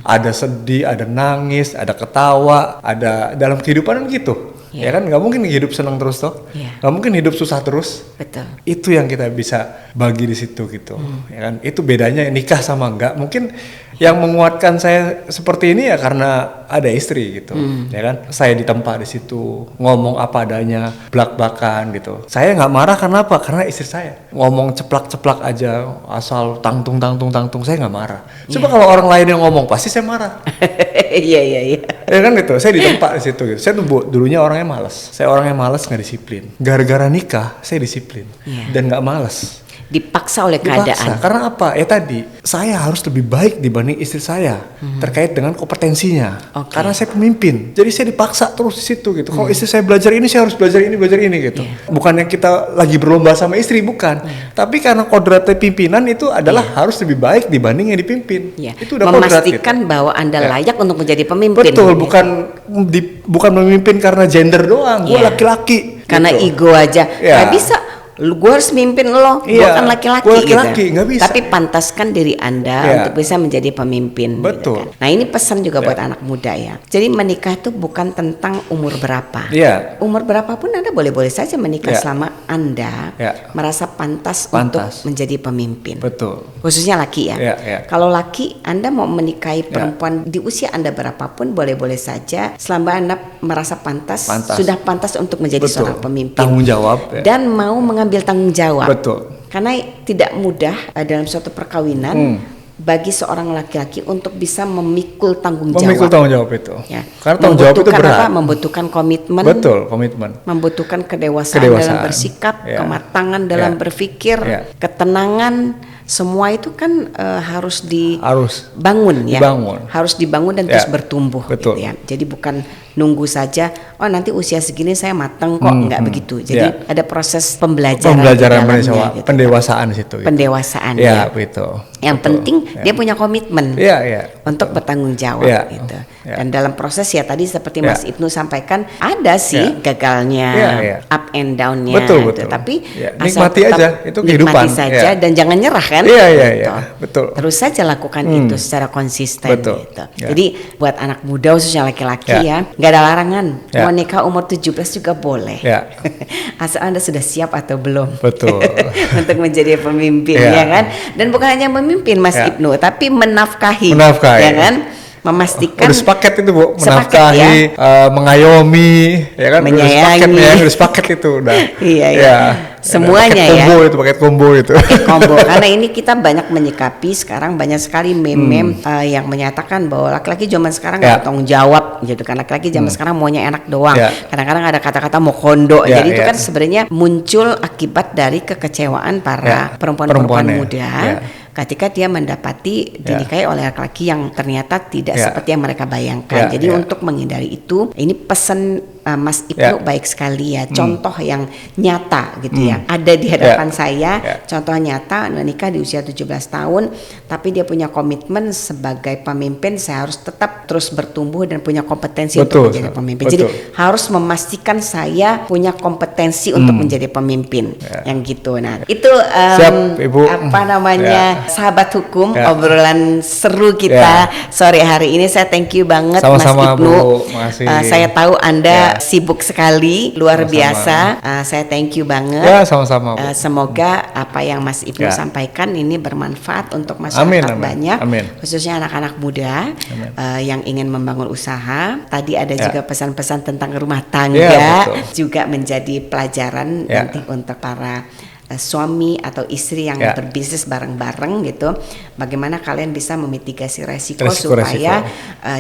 Ada sedih, ada nangis, ada ketawa, ada dalam kehidupan kan gitu. Ya kan nggak mungkin hidup seneng terus toh. Nggak mungkin hidup susah terus. Betul. Itu yang kita bisa bagi di situ gitu. Ya kan itu bedanya nikah sama enggak. Mungkin yang menguatkan saya seperti ini ya karena ada istri gitu. Ya kan saya ditempa di situ, ngomong apa adanya, blak-blakan gitu. Saya nggak marah karena apa? Karena istri saya ngomong ceplak-ceplak aja, asal tangtung saya nggak marah. Coba kalau orang lain yang ngomong pasti saya marah. Iya. Ya kan gitu, saya ditempa di situ gitu. Saya tuh dulunya orangnya malas. Saya orangnya malas, nggak disiplin. Gara-gara nikah saya disiplin dan nggak malas. Dipaksa oleh keadaan. Karena apa? Ya tadi saya harus lebih baik dibanding istri saya terkait dengan kompetensinya. Karena saya pemimpin, jadi saya dipaksa terus di situ gitu. Kalau istri saya belajar ini, saya harus belajar ini gitu. Bukannya kita lagi berlomba sama istri, bukan. Tapi karena kodratnya pimpinan itu adalah harus lebih baik dibanding yang dipimpin. Itu udah memastikan bahwa Anda layak untuk menjadi pemimpin. Betul, bukan memimpin karena gender doang. Gue laki-laki. Karena gitu. ego aja. Gak bisa. Gue harus mimpin lo, gue kan laki-laki gitu. Gak bisa. Tapi pantaskan diri Anda untuk bisa menjadi pemimpin. Betul. Gitu kan. Nah ini pesan juga buat anak muda ya. Jadi menikah itu bukan tentang umur berapa. Umur berapapun Anda boleh-boleh saja menikah selama Anda merasa pantas untuk menjadi pemimpin. Betul. Khususnya laki ya. Kalau laki Anda mau menikahi perempuan di usia Anda berapapun boleh-boleh saja selama Anda merasa pantas. Sudah pantas untuk menjadi seorang pemimpin. Tanggung jawab. Dan mau mengambil tanggung jawab. Betul. Karena tidak mudah dalam suatu perkawinan bagi seorang laki-laki untuk bisa memikul tanggung jawab. Memikul tanggung jawab itu. Ya. Karena tanggung jawab itu berat. Apa? Membutuhkan komitmen. Betul, komitmen. Membutuhkan kedewasaan dalam bersikap, kematangan dalam berpikir, ketenangan. Semua itu kan harus dibangun ya. Harus dibangun dan terus bertumbuh. Betul. Gitu ya. Jadi bukan nunggu saja, oh nanti usia segini saya matang kok, enggak begitu. Jadi ada proses pembelajaran gitu. Pendewasaan di situ. Gitu. Pendewasaan ya. Betul. Yang penting dia punya komitmen untuk bertanggung jawab gitu. Dan dalam proses ya tadi seperti Mas Ibnu sampaikan ada sih gagalnya, up and down-nya. Betul. Tapi nikmati aja, itu kehidupan. Nikmati saja dan jangan nyerah kan. Iya. Betul. Terus saja lakukan itu secara konsisten gitu. Jadi buat anak muda khususnya laki-laki ya, nggak ada larangan. Mau nikah umur 17 juga boleh. Asal Anda sudah siap atau belum. Betul. Untuk menjadi pemimpin ya kan. Dan bukan hanya memimpin Mas Ibnu, tapi menafkahi. Ya kan? Memastikan udah sepaket itu Bu, menafkahi, mengayomi, ya kan, menyayangi, udah sepaket itu udah. Iya. Semuanya paket combo itu. Karena ini kita banyak menyikapi sekarang banyak sekali meme yang menyatakan bahwa laki-laki zaman sekarang nggak bertanggung jawab gitu kan, laki-laki zaman sekarang maunya enak doang. Kadang-kadang ada kata-kata mau kondo. Jadi itu kan sebenarnya muncul akibat dari kekecewaan para perempuan-perempuan muda. Ketika dia mendapati dinikahi oleh laki-laki yang ternyata tidak seperti yang mereka bayangkan. Jadi untuk menghindari itu, ini pesan Mas Ibnu baik sekali ya. Contoh yang nyata gitu ya. Ada di hadapan saya, contoh nyata menikah di usia 17 tahun, tapi dia punya komitmen sebagai pemimpin, saya harus tetap terus bertumbuh dan punya kompetensi untuk menjadi pemimpin. Jadi harus memastikan saya punya kompetensi untuk menjadi pemimpin. Yang gitu. Nah, itu Siap, Ibu. apa namanya? Sahabat hukum, obrolan seru kita sore hari ini. Saya thank you banget sama-sama, Mas Ibnu. Bu. Makasih. Saya tahu Anda sibuk sekali, luar biasa. Saya thank you banget. Ya, sama-sama, Bu. Semoga apa yang Mas Ibnu sampaikan ini bermanfaat untuk masyarakat banyak, khususnya anak-anak muda yang ingin membangun usaha. Tadi ada juga pesan-pesan tentang rumah tangga, juga menjadi pelajaran nanti untuk para suami atau istri yang berbisnis bareng-bareng gitu, bagaimana kalian bisa memitigasi resiko supaya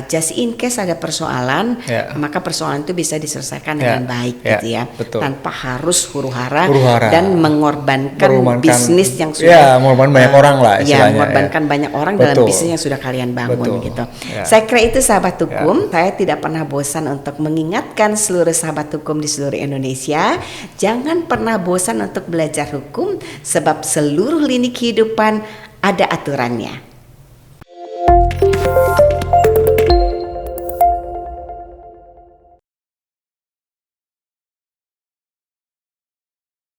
just in case ada persoalan, maka persoalan itu bisa diselesaikan dengan baik gitu ya, tanpa harus huru-hara dan mengorbankan bisnis yang sudah mengorbankan banyak orang lah istilahnya, mengorbankan banyak orang dalam bisnis yang sudah kalian bangun gitu. Saya kira itu sahabat hukum, saya tidak pernah bosan untuk mengingatkan seluruh sahabat hukum di seluruh Indonesia, jangan pernah bosan untuk belajar hukum, sebab seluruh lini kehidupan ada aturannya.